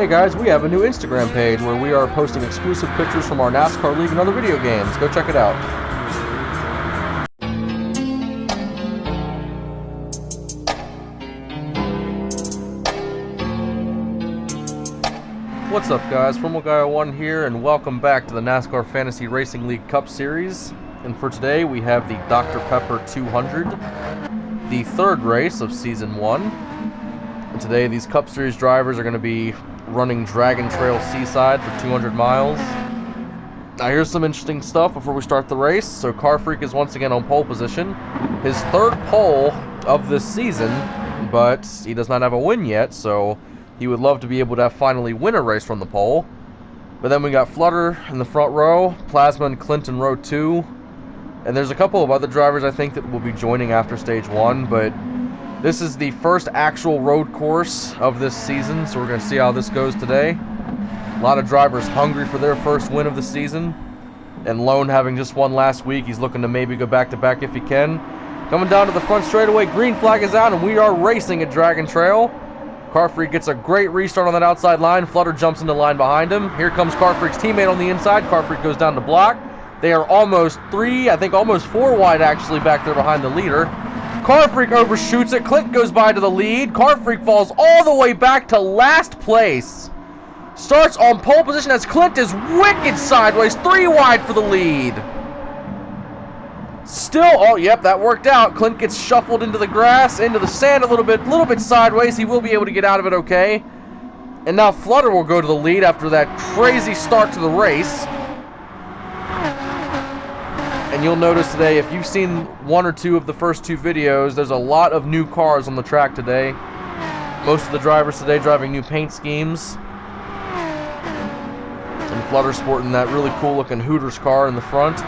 Hey guys, we have a new Instagram page where we are posting exclusive pictures from our NASCAR League and other video games. Go check it out. What's up guys, FormalGuy01 here, and welcome back to the NASCAR Fantasy Racing League Cup Series. And for today we have the Dr. Pepper 200, the third race of Season 1. And today these Cup Series drivers are going to be running Dragontrail Seaside for 200 miles. Now here's some interesting stuff before we start the race. So Car Freak is once again on pole position. His third pole of this season, but he does not have a win yet, so he would love to be able to finally win a race from the pole. But then we got Flutter in the front row, Plasma and Clint in row 2. And there's a couple of other drivers I think that will be joining after stage 1, but this is the first actual road course of this season, so we're going to see how this goes today. A lot of drivers hungry for their first win of the season. And Lone having just won last week, he's looking to maybe go back-to-back if he can. Coming down to the front straightaway, green flag is out, and we are racing at Dragontrail. Car Freak gets a great restart on that outside line. Flutter jumps into line behind him. Here comes Car Freak's teammate on the inside. Car Freak goes down to block. They are almost 4 wide actually back there behind the leader. Car Freak overshoots it. Clint goes by to the lead. Car Freak falls all the way back to last place. Starts on pole position as Clint is wicked sideways. 3 wide for the lead. Still, oh, yep, that worked out. Clint gets shuffled into the grass, into the sand a little bit sideways. He will be able to get out of it okay. And now Flutter will go to the lead after that crazy start to the race. And you'll notice today, if you've seen 1 or 2 of the first 2 videos, there's a lot of new cars on the track today. Most of the drivers today driving new paint schemes. And Flutter sporting that really cool looking Hooters car in the front.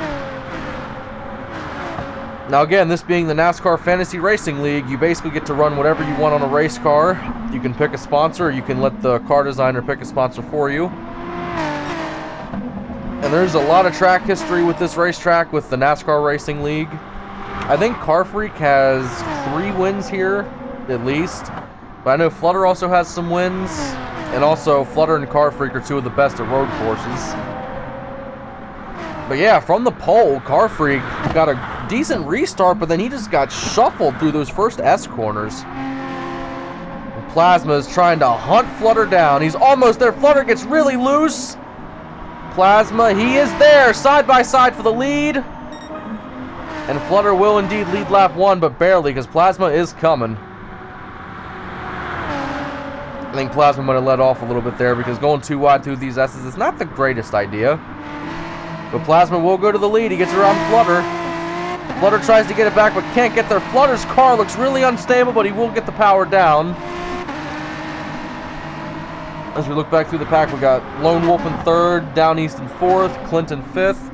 Now again, this being the NASCAR Fantasy Racing League, you basically get to run whatever you want on a race car. You can pick a sponsor, or you can let the car designer pick a sponsor for you. And there's a lot of track history with this racetrack with the NASCAR Racing League. I think Car Freak has 3 wins here, at least. But I know Flutter also has some wins. And also, Flutter and Car Freak are 2 of the best at road courses. But yeah, from the pole, Car Freak got a decent restart, but then he just got shuffled through those first S corners. And Plasma is trying to hunt Flutter down. He's almost there. Flutter gets really loose. Plasma, he is there, side by side for the lead. And Flutter will indeed lead lap 1, but barely, because Plasma is coming. I think Plasma might have let off a little bit there, because going too wide through these S's is not the greatest idea. But Plasma will go to the lead. He gets around Flutter. Flutter tries to get it back, but can't get there. Flutter's car looks really unstable, but he will get the power down. As we look back through the pack, we got Lone Wolf in 3rd, Down East in 4th, Clint in 5th.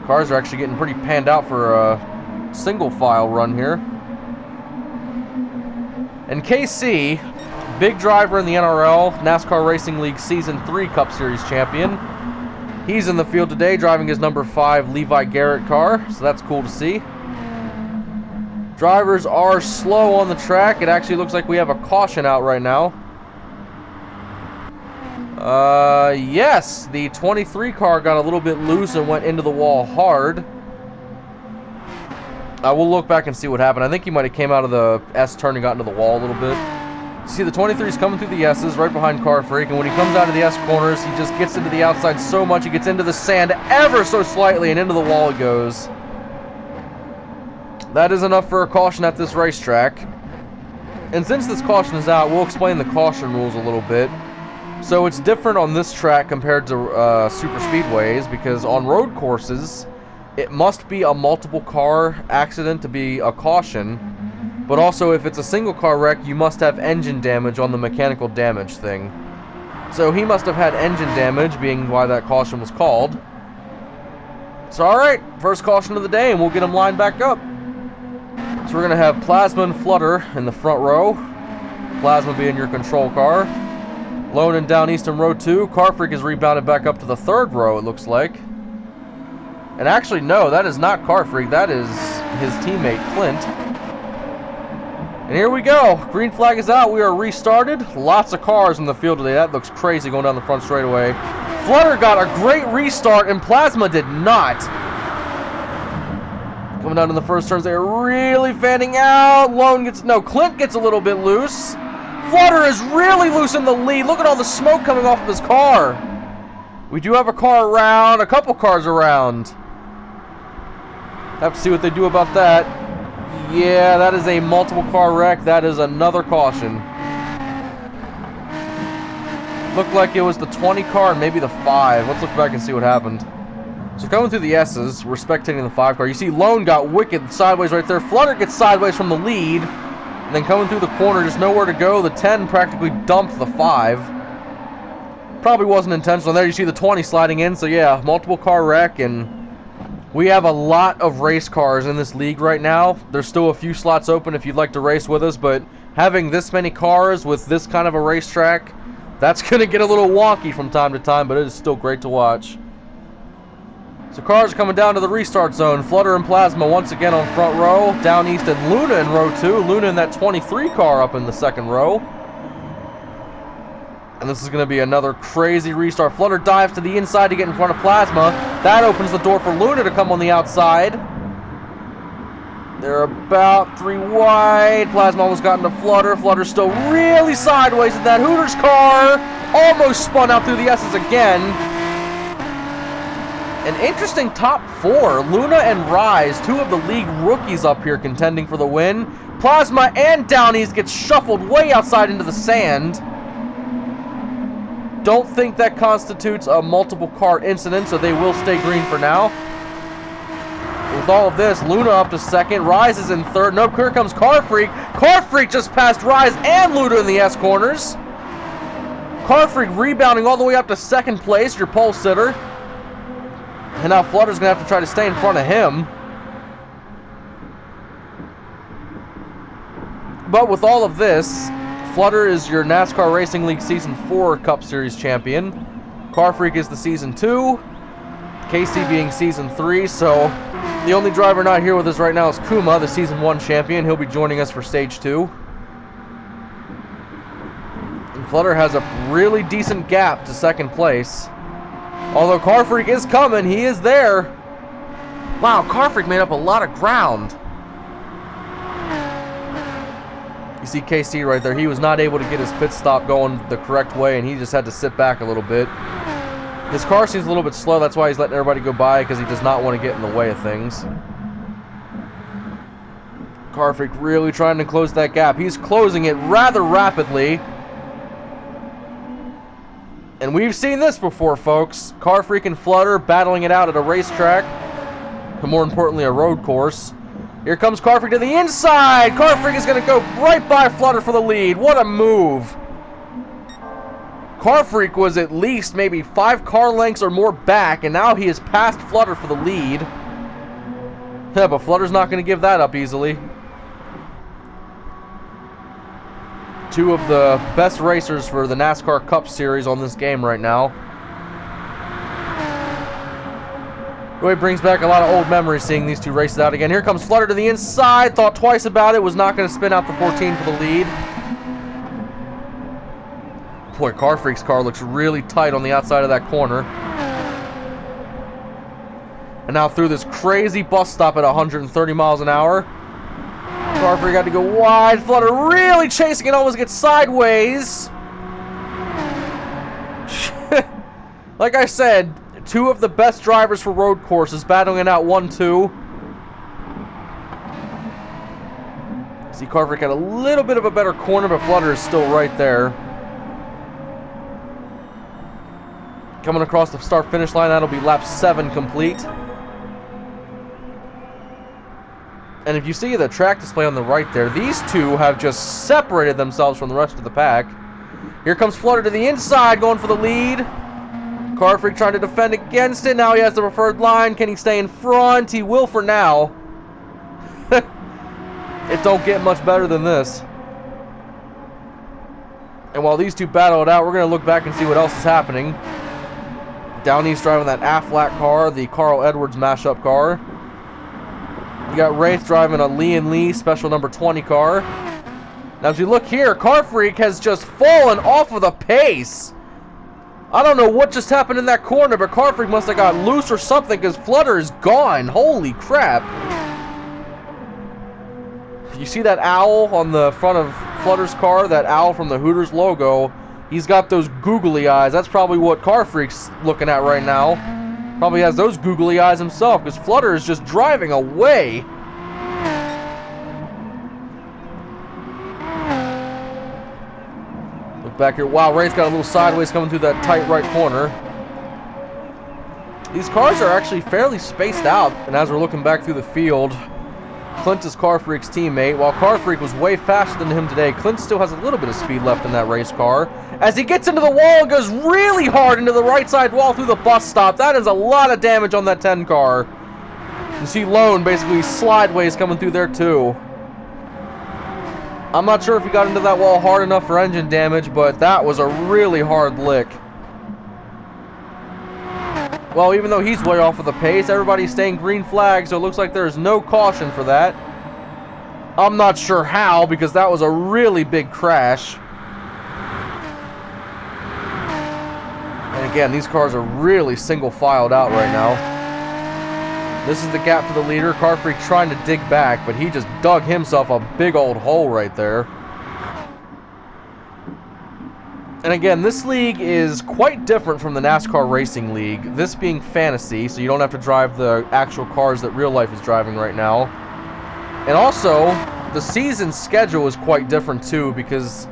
Cars are actually getting pretty panned out for a single file run here. And KC, big driver in the NRL, NASCAR Racing League Season 3 Cup Series champion. He's in the field today driving his number 5 Levi Garrett car, so that's cool to see. Drivers are slow on the track. It actually looks like we have a caution out right now. Yes, the 23 car got a little bit loose and went into the wall hard. We'll look back and see what happened. I think he might have came out of the S turn and got into the wall a little bit. See, the 23 is coming through the S's right behind Car Freak, and when he comes out of the S corners, he just gets into the outside so much, he gets into the sand ever so slightly, and into the wall he goes. That is enough for a caution at this racetrack. And since this caution is out, we'll explain the caution rules a little bit. So it's different on this track compared to super speedways, because on road courses, it must be a multiple car accident to be a caution. But also, if it's a single car wreck, you must have engine damage on the mechanical damage thing. So he must have had engine damage, being why that caution was called. So alright, first caution of the day, and we'll get him lined back up. So we're going to have Plasma and Flutter in the front row. Plasma being your control car. Lone and Down East in row 2. Car Freak is rebounded back up to the 3rd row, it looks like. And actually, no, that is not Car Freak. That is his teammate, Clint. And here we go. Green flag is out. We are restarted. Lots of cars in the field today. That looks crazy going down the front straightaway. Flutter got a great restart, and Plasma did not. Coming down to the first turns, they're really fanning out. Clint gets a little bit loose. Flutter is really loose in the lead. Look at all the smoke coming off of his car. We do have a car around, a couple cars around. Have to see what they do about that. Yeah, that is a multiple car wreck. That is another caution. Looked like it was the 20 car and maybe the 5. Let's look back and see what happened. So coming through the S's, we're spectating the 5 car. You see Lone got wicked sideways right there. Flutter gets sideways from the lead. And then coming through the corner, just nowhere to go. The 10 practically dumped the 5. Probably wasn't intentional. There you see the 20 sliding in. So yeah, multiple car wreck, and we have a lot of race cars in this league right now. There's still a few slots open if you'd like to race with us, but having this many cars with this kind of a racetrack, that's going to get a little wonky from time to time, but it is still great to watch. So cars are coming down to the restart zone. Flutter and Plasma once again on front row. Down east and Luna in row 2. Luna in that 23 car up in the second row. And this is going to be another crazy restart. Flutter dives to the inside to get in front of Plasma. That opens the door for Luna to come on the outside. They're about 3 wide. Plasma almost got into Flutter. Flutter's still really sideways in that Hooters car. Almost spun out through the S's again. An interesting top 4. Luna and Rise, 2 of the league rookies up here contending for the win. Plasma and Downies get shuffled way outside into the sand. Don't think that constitutes a multiple car incident, so they will stay green for now. With all of this, Luna up to second. Rise is in third. Nope, here comes Car Freak. Car Freak just passed Rise and Luna in the S corners. Car Freak rebounding all the way up to second place, your pole sitter. And now Flutter's going to have to try to stay in front of him. But with all of this, Flutter is your NASCAR Racing League Season 4 Cup Series champion. Car Freak is the Season 2. Casey being Season 3. So the only driver not here with us right now is Kuma, the Season 1 champion. He'll be joining us for Stage 2. And Flutter has a really decent gap to second place. Although Car Freak is coming, he is there. Wow, Car Freak made up a lot of ground. You see KC right there. He was not able to get his pit stop going the correct way, and he just had to sit back a little bit. His car seems a little bit slow. That's why he's letting everybody go by, because he does not want to get in the way of things. Car Freak really trying to close that gap. He's closing it rather rapidly. And we've seen this before, folks. Car Freak and Flutter battling it out at a racetrack. And more importantly, a road course. Here comes Car Freak to the inside. Car Freak is going to go right by Flutter for the lead. What a move. Car Freak was at least maybe 5 car lengths or more back, and now he has passed Flutter for the lead. Yeah, but Flutter's not going to give that up easily. 2 of the best racers for the NASCAR Cup Series on this game right now. Really brings back a lot of old memories seeing these 2 races out again. Here comes Flutter to the inside. Thought twice about it. Was not going to spin out the 14 for the lead. Boy, Car Freak's car looks really tight on the outside of that corner. And now through this crazy bus stop at 130 miles an hour. Car Freak got to go wide. Flutter really chasing it, almost gets sideways. Like I said, 2 of the best drivers for road courses battling it out 1-2. See, Car Freak had a little bit of a better corner, but Flutter is still right there. Coming across the start-finish line, that'll be lap 7 complete. And if you see the track display on the right there, these 2 have just separated themselves from the rest of the pack. Here comes Flutter to the inside, going for the lead. Car Freak trying to defend against it. Now he has the preferred line. Can he stay in front? He will for now. It don't get much better than this. And while these 2 battle it out, we're going to look back and see what else is happening. Downey's driving that Aflac car, the Carl Edwards mashup car. You got Wraith driving a Lee & Lee special number 20 car. Now, as you look here, Car Freak has just fallen off of the pace. I don't know what just happened in that corner, but Car Freak must have got loose or something because Flutter is gone. Holy crap. You see that owl on the front of Flutter's car? That owl from the Hooters logo. He's got those googly eyes. That's probably what Car Freak's looking at right now. Probably has those googly eyes himself because Flutter is just driving away. Look back here. Wow, Wraith got a little sideways coming through that tight right corner. These cars are actually fairly spaced out, and as we're looking back through the field, Clint is Car Freak's teammate. While Car Freak was way faster than him today, Clint still has a little bit of speed left in that race car. As he gets into the wall and goes really hard into the right side wall through the bus stop. That is a lot of damage on that 10 car. You see Lone basically slideways coming through there too. I'm not sure if he got into that wall hard enough for engine damage, but that was a really hard lick. Well, even though he's way off of the pace, everybody's staying green flag, so it looks like there's no caution for that. I'm not sure how, because that was a really big crash. And again, these cars are really single-filed out right now. This is the gap to the leader. Car Freak trying to dig back, but he just dug himself a big old hole right there. And again, this league is quite different from the NASCAR Racing League, this being fantasy, so you don't have to drive the actual cars that real life is driving right now. And also, the season schedule is quite different too, because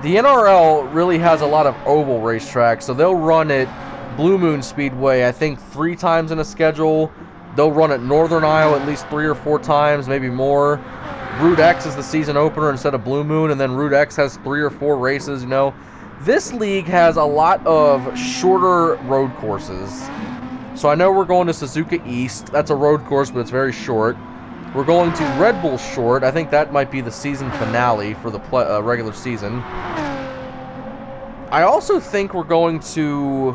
the NRL really has a lot of oval racetracks, so they'll run at Blue Moon Speedway, I think 3 times in a schedule. They'll run at Northern Isle at least 3 or 4 times, maybe more. Route X is the season opener instead of Blue Moon, and then Route X has 3 or 4 races, you know. This league has a lot of shorter road courses. So I know we're going to Suzuka East. That's a road course, but it's very short. We're going to Red Bull Short. I think that might be the season finale for the regular season. I also think we're going to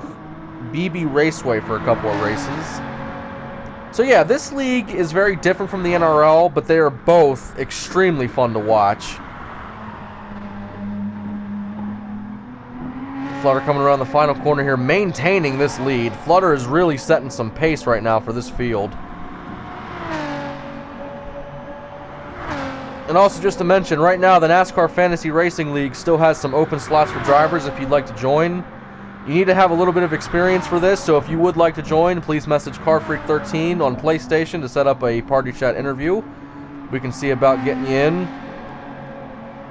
BB Raceway for a couple of races. So yeah, this league is very different from the NRL, but they are both extremely fun to watch. Flutter coming around the final corner here, maintaining this lead. Flutter is really setting some pace right now for this field. And also just to mention, right now the NASCAR Fantasy Racing League still has some open slots for drivers if you'd like to join. You need to have a little bit of experience for this, so if you would like to join, please message CarFreak13 on PlayStation to set up a party chat interview. We can see about getting you in.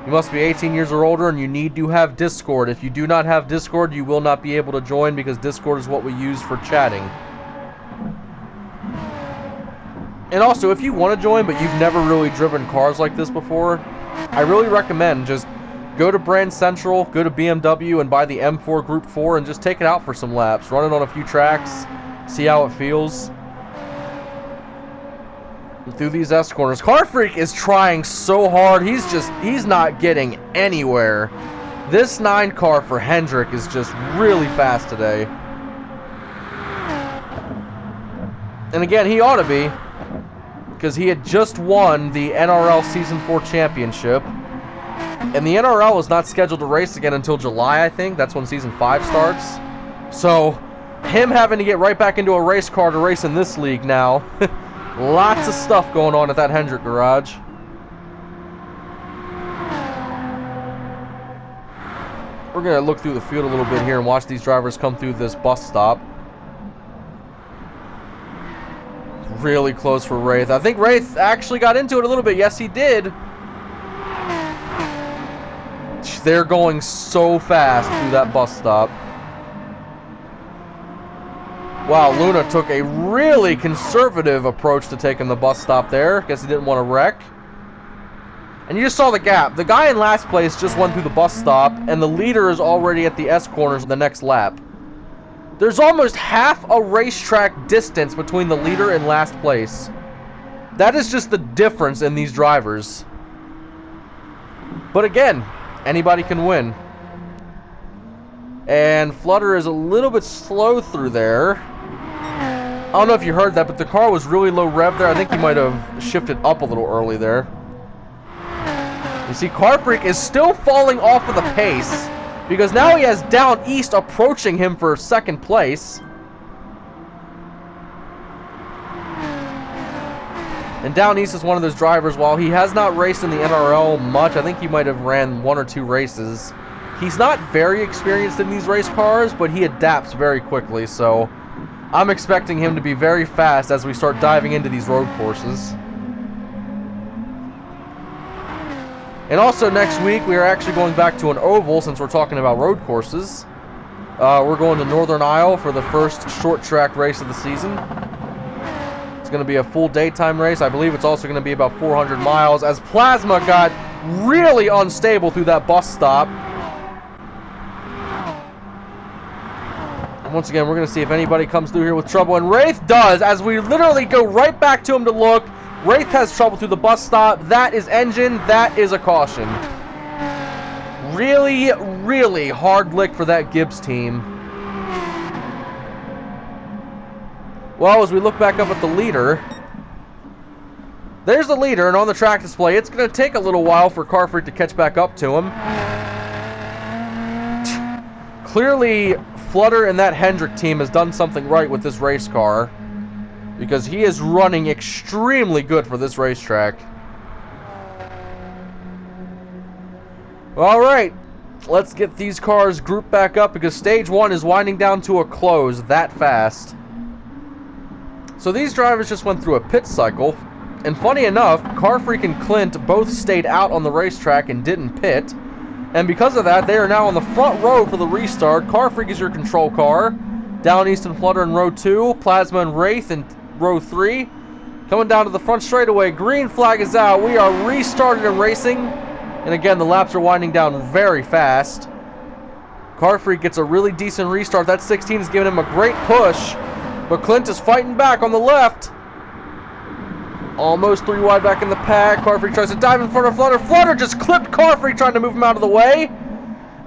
You must be 18 years or older, and you need to have Discord. If you do not have Discord, you will not be able to join because Discord is what we use for chatting. And also, if you want to join, but you've never really driven cars like this before, I really recommend just go to Brand Central, go to BMW, and buy the M4 Group 4, and just take it out for some laps. Run it on a few tracks, see how it feels. Through these S corners. Car Freak is trying so hard. He's not getting anywhere. This 9 car for Hendrick is just really fast today. And again, he ought to be, because he had just won the NRL Season 4 Championship. And the NRL is not scheduled to race again until July, I think. That's when Season 5 starts. So, him having to get right back into a race car to race in this league now. Lots of stuff going on at that Hendrick garage. We're going to look through the field a little bit here and watch these drivers come through this bus stop. Really close for Wraith. I think Wraith actually got into it a little bit. Yes, he did. They're going so fast through that bus stop. Wow, Luna took a really conservative approach to taking the bus stop there. Guess he didn't want to wreck. And you just saw the gap. The guy in last place just went through the bus stop, and the leader is already at the S corners the next lap. There's almost half a racetrack distance between the leader and last place. That is just the difference in these drivers. But again, anybody can win. And Flutter is a little bit slow through there. I don't know if you heard that, but the car was really low rev there. I think he might have shifted up a little early there. You see, Car Freak is still falling off of the pace because now he has Down East approaching him for second place. And Down East is one of those drivers, while he has not raced in the NRL much, I think he might have ran 1 or 2 races. He's not very experienced in these race cars, but he adapts very quickly, so I'm expecting him to be very fast as we start diving into these road courses. And also next week, we are actually going back to an oval since we're talking about road courses. We're going to Northern Isle for the first short track race of the season. It's going to be a full daytime race. I believe it's also going to be about 400 miles as Plasma got really unstable through that bus stop. And once again, we're going to see if anybody comes through here with trouble. And Wraith does, as we literally go right back to him to look. Wraith has trouble through the bus stop. That is engine. That is a caution. Really, really hard lick for that Gibbs team. Well, as we look back up at the leader, there's the leader, and on the track display, it's going to take a little while for Car Freak to catch back up to him. Clearly, Flutter and that Hendrick team has done something right with this race car, because he is running extremely good for this racetrack. Alright, let's get these cars grouped back up, because stage 1 is winding down to a close that fast. So these drivers just went through a pit cycle, and funny enough, Car Freak and Clint both stayed out on the racetrack and didn't pit, and because of that, they are now on the front row for the restart. Car Freak is your control car, Down East and Flutter in row 2, Plasma and Wraith in row 3, coming down to the front straightaway. Green flag is out. We are restarted and racing, and again, the laps are winding down very fast. Car Freak gets a really decent restart. That 16 is giving him a great push. But Clint is fighting back on the left. Almost 3 wide back in the pack. Car Freak tries to dive in front of Flutter. Flutter just clipped Car Freak trying to move him out of the way.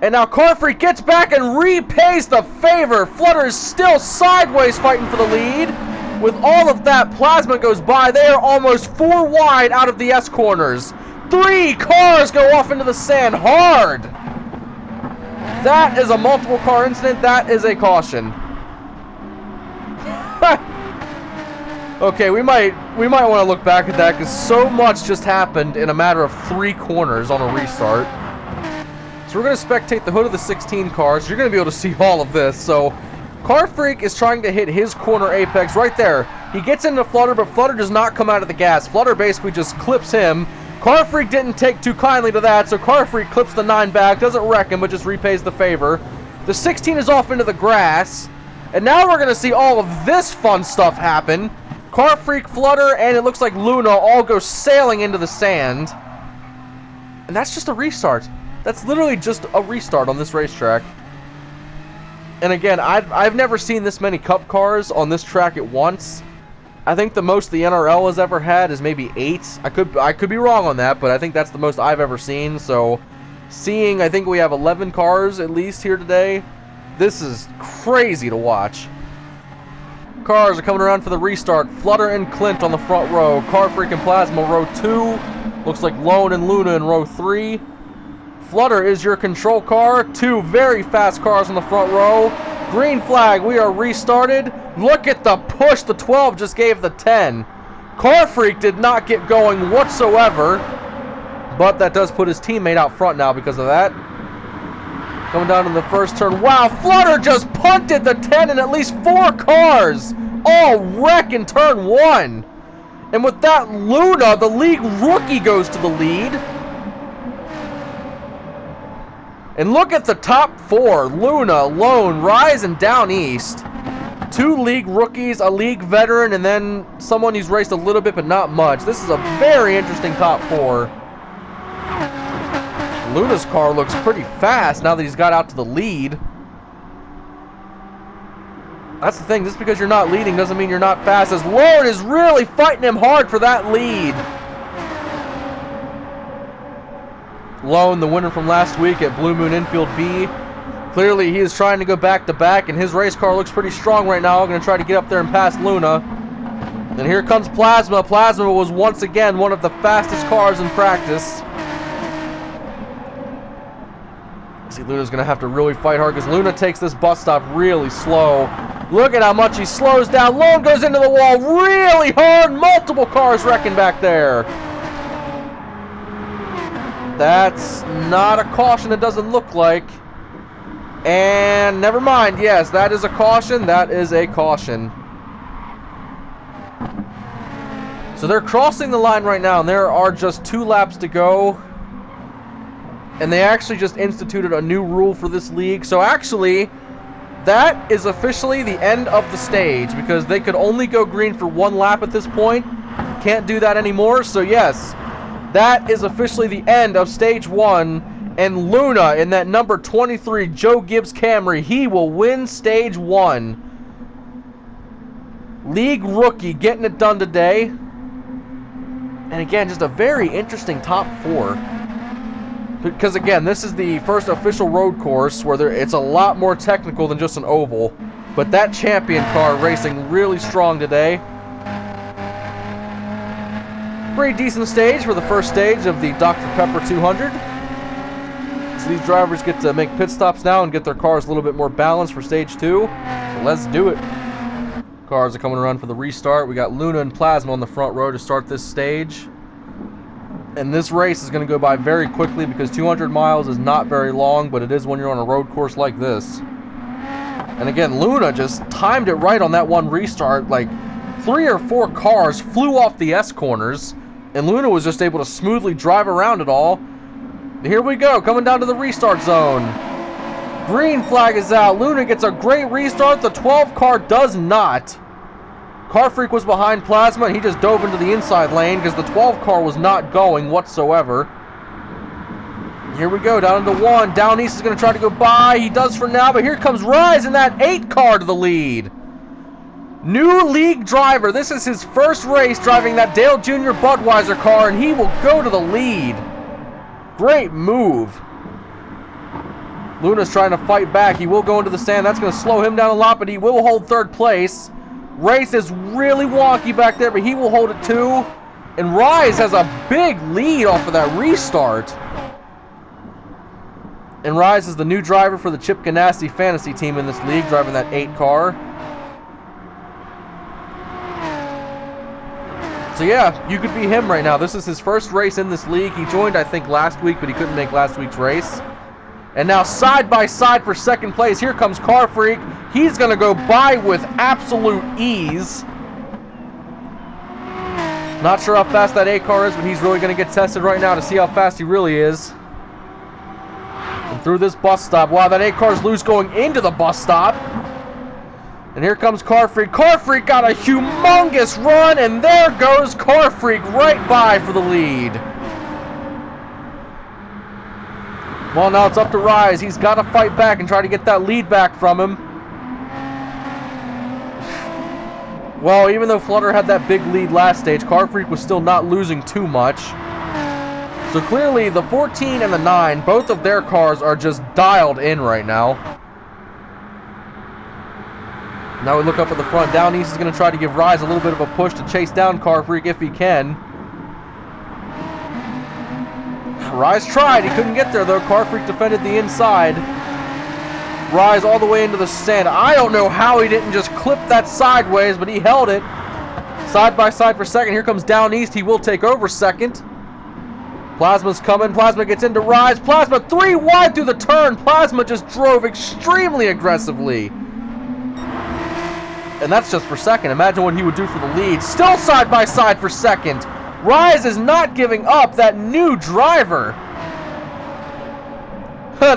And now Car Freak gets back and repays the favor. Flutter is still sideways fighting for the lead. With all of that, Plasma goes by. They are almost 4 wide out of the S corners. 3 cars go off into the sand hard. That is a multiple car incident. That is a caution. Okay, we might want to look back at that because so much just happened in a matter of 3 corners on a restart. So we're going to spectate the hood of the 16 cars. You're going to be able to see all of this. So Car Freak is trying to hit his corner apex right there. He gets into Flutter, but Flutter does not come out of the gas. Flutter basically just clips him. Car Freak didn't take too kindly to that, so Car Freak clips the 9 back, doesn't wreck him, but just repays the favor. The 16 is off into the grass. And now we're going to see all of this fun stuff happen. Car Freak, Flutter, and it looks like Luna all go sailing into the sand. And that's just a restart. That's literally just a restart on this racetrack. And again, I've never seen this many Cup cars on this track at once. I think the most the NRL has ever had is maybe 8. I could be wrong on that, but I think that's the most I've ever seen. So, seeing, I think we have 11 cars at least here today. This is crazy to watch. Cars are coming around for the restart. Flutter and Clint on the front row. Car Freak and Plasma row 2. Looks like Lone and Luna in row 3. Flutter is your control car. 2 very fast cars on the front row. Green flag, we are restarted. Look at the push the 12 just gave the 10. Car Freak did not get going whatsoever, but that does put his teammate out front now because of that. Coming down to the first turn. Wow, Flutter just punted the 10 and at least 4 cars all wreck in turn 1. And with that, Luna, the league rookie, goes to the lead. And look at the top 4. Luna, Lone, Rise, and Down East. 2 league rookies, a league veteran, and then someone who's raced a little bit but not much. This is a very interesting top 4. Luna's car looks pretty fast now that he's got out to the lead. That's the thing, just because you're not leading doesn't mean you're not fast, as Lone is really fighting him hard for that lead. Lone, the winner from last week at Blue Moon Infield B. Clearly, he is trying to go back-to-back, and his race car looks pretty strong right now. I'm going to try to get up there and pass Luna. And here comes Plasma. Plasma was once again one of the fastest cars in practice. See, Luna's going to have to really fight hard because Luna takes this bus stop really slow. Look at how much he slows down. Lone goes into the wall really hard. Multiple cars wrecking back there. That's not a caution, it doesn't look like. And never mind. Yes, that is a caution. That is a caution. So they're crossing the line right now, and there are just 2 laps to go. And they actually just instituted a new rule for this league. So actually, that is officially the end of the stage, because they could only go green for 1 lap at this point. Can't do that anymore. So yes, that is officially the end of stage 1. And Luna in that number 23 Joe Gibbs Camry, he will win stage 1. League rookie getting it done today. And again, just a very interesting top 4. Because again, this is the first official road course where it's a lot more technical than just an oval. But that champion car racing really strong today. Pretty decent stage for the first stage of the Dr. Pepper 200. So these drivers get to make pit stops now and get their cars a little bit more balanced for stage 2. So let's do it. Cars are coming around for the restart. We got Luna and Plasma on the front row to start this stage. And this race is going to go by very quickly because 200 miles is not very long, but it is when you're on a road course like this. And again, Luna just timed it right on that one restart. Like 3 or 4 cars flew off the S-corners, and Luna was just able to smoothly drive around it all. Here we go, coming down to the restart zone. Green flag is out. Luna gets a great restart. The 12 car does not. Car Freak was behind Plasma, and he just dove into the inside lane because the 12 car was not going whatsoever. Here we go, down into 1. Down East is going to try to go by. He does for now, but here comes Rise in that 8 car to the lead. New league driver. This is his first race driving that Dale Jr. Budweiser car, and he will go to the lead. Great move. Luna's trying to fight back. He will go into the stand. That's going to slow him down a lot, but he will hold 3rd place. Race is really wonky back there, but he will hold it too. And Rise has a big lead off of that restart. And Rise is the new driver for the Chip Ganassi fantasy team in this league, driving that 8 car. So yeah, you could be him right now. This is his first race in this league. He joined, I think, last week, but he couldn't make last week's race. And now side by side for 2nd place. Here comes Car Freak. He's going to go by with absolute ease. Not sure how fast that A car is, but he's really going to get tested right now to see how fast he really is. And through this bus stop. Wow, that A car is loose going into the bus stop. And here comes Car Freak. Car Freak got a humongous run, and there goes Car Freak right by for the lead. Well, now it's up to Rise. He's got to fight back and try to get that lead back from him. Well, even though Flutter had that big lead last stage, Car Freak was still not losing too much. So clearly, the 14 and the 9, both of their cars are just dialed in right now. Now we look up at the front. Down East is going to try to give Rise a little bit of a push to chase down Car Freak if he can. Rise tried. He couldn't get there, though. Car Freak defended the inside. Rise all the way into the stand. I don't know how he didn't just clip that sideways, but he held it. Side by side for 2nd. Here comes Down East. He will take over 2nd. Plasma's coming. Plasma gets into Rise. Plasma 3 wide through the turn. Plasma just drove extremely aggressively. And that's just for 2nd. Imagine what he would do for the lead. Still side by side for 2nd. Rise is not giving up. That new driver.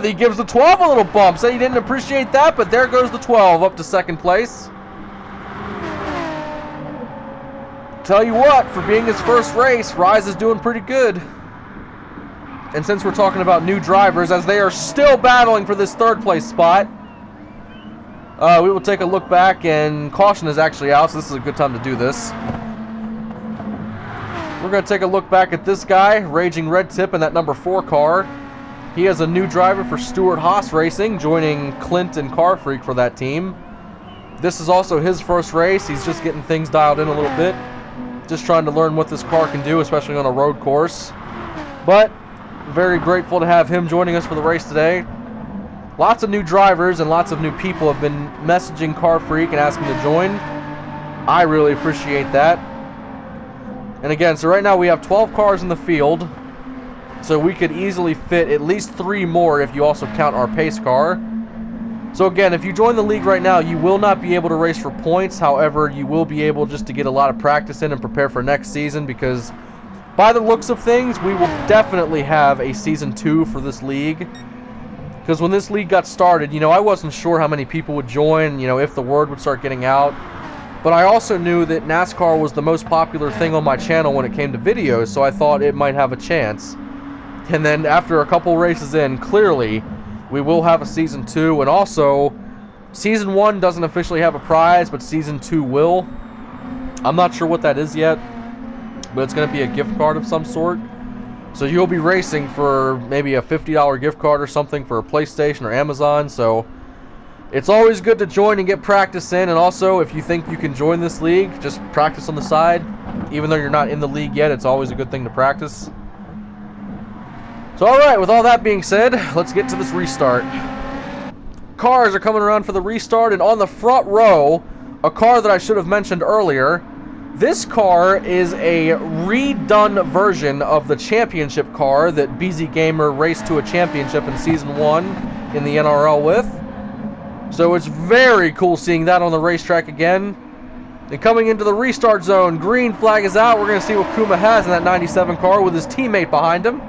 He gives the 12 a little bump. Said he didn't appreciate that, but there goes the 12 up to 2nd place. Tell you what, for being his first race, Rise is doing pretty good. And since we're talking about new drivers, as they are still battling for this 3rd place spot, we will take a look back, and caution is actually out, so this is a good time to do this. We're going to take a look back at this guy, Raging Red Tip in that number 4 car. He has a new driver for Stuart Haas Racing, joining Clint and Car Freak for that team. This is also his first race. He's just getting things dialed in a little bit. Just trying to learn what this car can do, especially on a road course. But very grateful to have him joining us for the race today. Lots of new drivers and lots of new people have been messaging Car Freak and asking to join. I really appreciate that. And again, so right now we have 12 cars in the field. So we could easily fit at least 3 more if you also count our pace car. So again, if you join the league right now, you will not be able to race for points. However, you will be able just to get a lot of practice in and prepare for next season, because by the looks of things, we will definitely have a Season 2 for this league. Because when this league got started, I wasn't sure how many people would join, if the word would start getting out. But I also knew that NASCAR was the most popular thing on my channel when it came to videos, so I thought it might have a chance. And then after a couple races in, clearly, we will have a Season 2, and also, Season 1 doesn't officially have a prize, but Season 2 will. I'm not sure what that is yet, but it's going to be a gift card of some sort. So you'll be racing for maybe a $50 gift card or something for a PlayStation or Amazon, so it's always good to join and get practice in, and also, if you think you can join this league, just practice on the side. Even though you're not in the league yet, it's always a good thing to practice. So alright, with all that being said, let's get to this restart. Cars are coming around for the restart, and on the front row, a car that I should have mentioned earlier. This car is a redone version of the championship car that BZ Gamer raced to a championship in Season 1 in the NRL with. So it's very cool seeing that on the racetrack again. And coming into the restart zone, green flag is out. We're going to see what Kuma has in that 97 car with his teammate behind him.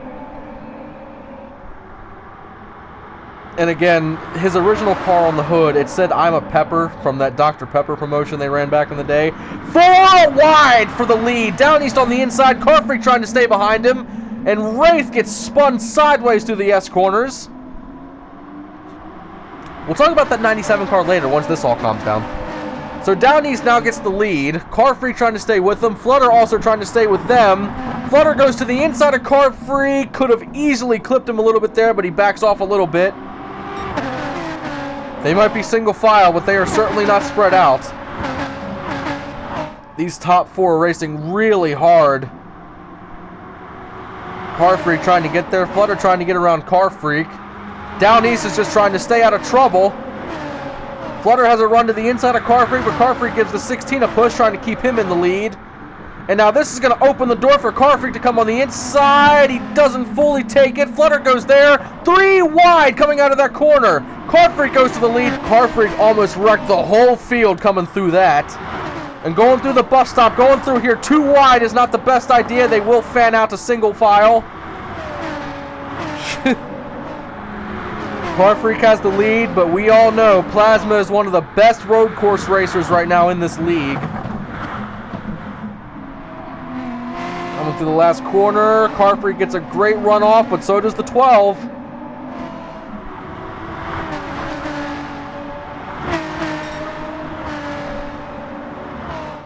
And again, his original car on the hood, it said I'm a Pepper from that Dr. Pepper promotion they ran back in the day. 4 wide for the lead. Down east on the inside, Car Freak trying to stay behind him. And Wraith gets spun sideways through the S-corners. We'll talk about that 97 car later once this all calms down. So Down East now gets the lead. Car Freak trying to stay with them. Flutter also trying to stay with them. Flutter goes to the inside of Car Freak. Could have easily clipped him a little bit there, but he backs off a little bit. They might be single file, but they are certainly not spread out. These top 4 are racing really hard. Car Freak trying to get there. Flutter trying to get around Car Freak. Down East is just trying to stay out of trouble. Flutter has a run to the inside of Car Freak, but Car Freak gives the 16 a push, trying to keep him in the lead. And now this is going to open the door for Car Freak to come on the inside. He doesn't fully take it. Flutter goes there. 3 wide coming out of that corner. Car Freak goes to the lead. Car Freak almost wrecked the whole field coming through that. And going through the bus stop, going through here 2 wide is not the best idea. They will fan out to single file. Car Freak has the lead, but we all know Plasma is one of the best road course racers right now in this league. Coming through the last corner, Car Freak gets a great run off, but so does the 12.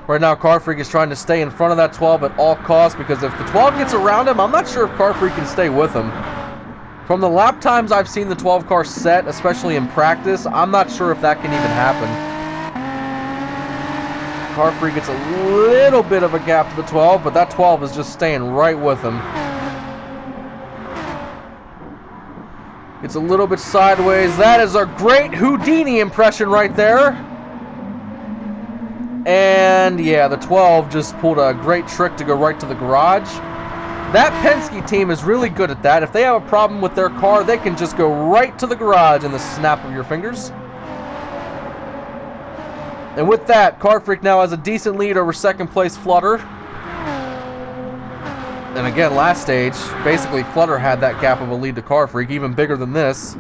Right now, Car Freak is trying to stay in front of that 12 at all costs, because if the 12 gets around him, I'm not sure if Car Freak can stay with him. From the lap times I've seen the 12 car set, especially in practice, I'm not sure if that can even happen. Car Freak gets a little bit of a gap to the 12, but that 12 is just staying right with him. It's a little bit sideways. That is a great Houdini impression right there. And yeah, the 12 just pulled a great trick to go right to the garage. That Penske team is really good at that. If they have a problem with their car, they can just go right to the garage in the snap of your fingers. And with that, Car Freak now has a decent lead over second place Flutter. And again, last stage, basically Flutter had that gap of a lead to Car Freak, even bigger than this.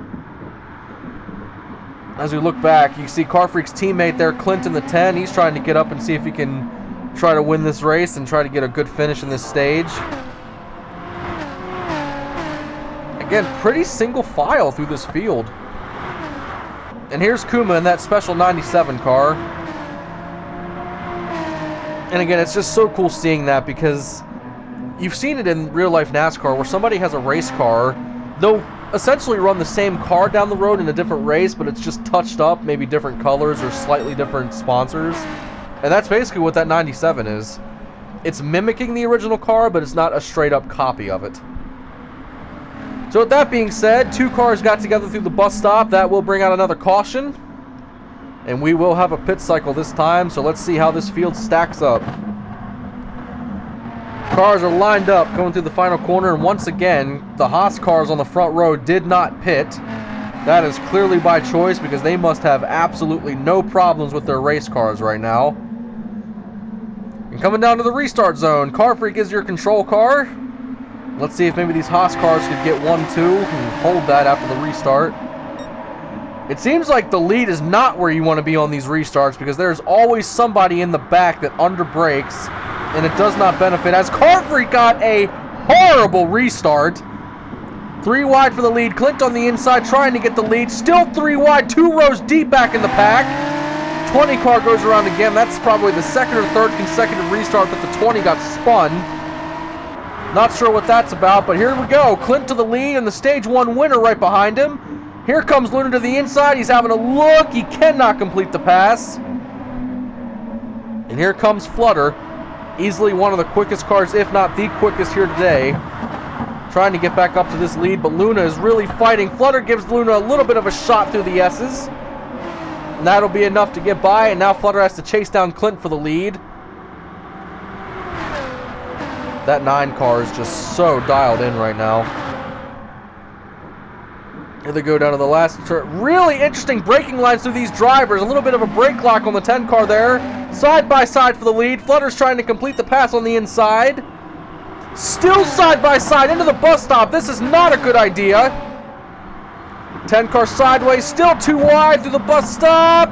As we look back, you see Car Freak's teammate there, Clinton the 10. He's trying to get up and see if he can try to win this race and try to get a good finish in this stage. Again, pretty single file through this field. And here's Kuma in that special 97 car. And again, it's just so cool seeing that, because you've seen it in real life NASCAR where somebody has a race car. They'll essentially run the same car down the road in a different race, but it's just touched up, maybe different colors or slightly different sponsors. And that's basically what that 97 is. It's mimicking the original car, but it's not a straight up copy of it. So with that being said, 2 cars got together through the bus stop. That will bring out another caution. And we will have a pit cycle this time, so let's see how this field stacks up. Cars are lined up going through the final corner, and once again, the Haas cars on the front row did not pit. That is clearly by choice because they must have absolutely no problems with their race cars right now. And coming down to the restart zone, Car Freak is your control car. Let's see if maybe these Haas cars could get 1-2 and hold that after the restart. It seems like the lead is not where you want to be on these restarts because there's always somebody in the back that underbrakes, and it does not benefit, as Car Freak got a horrible restart. 3 wide for the lead. Clint on the inside trying to get the lead. Still 3 wide, 2 rows deep back in the pack. 20 car goes around again. That's probably the 2nd or 3rd consecutive restart that the 20 got spun. Not sure what that's about, but here we go. Clint to the lead and the stage 1 winner right behind him. Here comes Luna to the inside. He's having a look. He cannot complete the pass. And here comes Flutter. Easily one of the quickest cars, if not the quickest here today. Trying to get back up to this lead, but Luna is really fighting. Flutter gives Luna a little bit of a shot through the S's. And that'll be enough to get by, and now Flutter has to chase down Clint for the lead. That 9 car is just so dialed in right now. Here they go down to the last turn. Really interesting braking lines through these drivers. A little bit of a brake lock on the 10 car there. Side by side for the lead. Flutter's trying to complete the pass on the inside. Still side by side into the bus stop. This is not a good idea. 10 car sideways. Still 2 wide through the bus stop.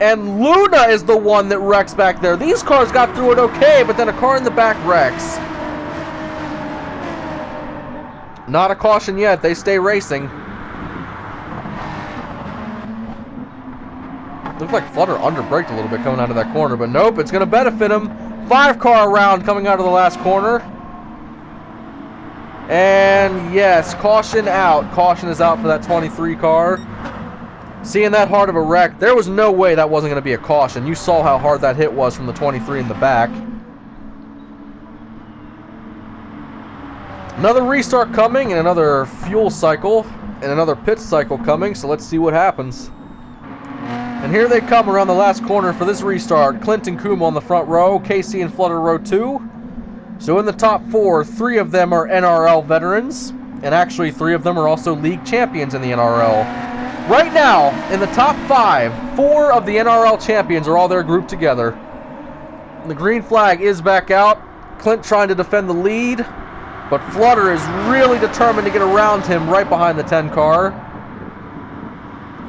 And Luna is the one that wrecks back there. These cars got through it okay, but then a car in the back wrecks. Not a caution yet. They stay racing. Looks like Flutter underbraked a little bit coming out of that corner, but nope, it's going to benefit him. 5 car around coming out of the last corner. And yes, caution out. Caution is out for that 23 car. Seeing that hard of a wreck, there was no way that wasn't going to be a caution. You saw how hard that hit was from the 23 in the back. Another restart coming, and another fuel cycle, and another pit cycle coming, so let's see what happens. And here they come around the last corner for this restart. Clint and Kuma on the front row, Casey and Flutter row 2. So in the top 4, 3 of them are NRL veterans, and actually 3 of them are also league champions in the NRL. Right now, in the top 5, 4 of the NRL champions are all there grouped together. And the green flag is back out. Clint trying to defend the lead, but Flutter is really determined to get around him right behind the 10 car.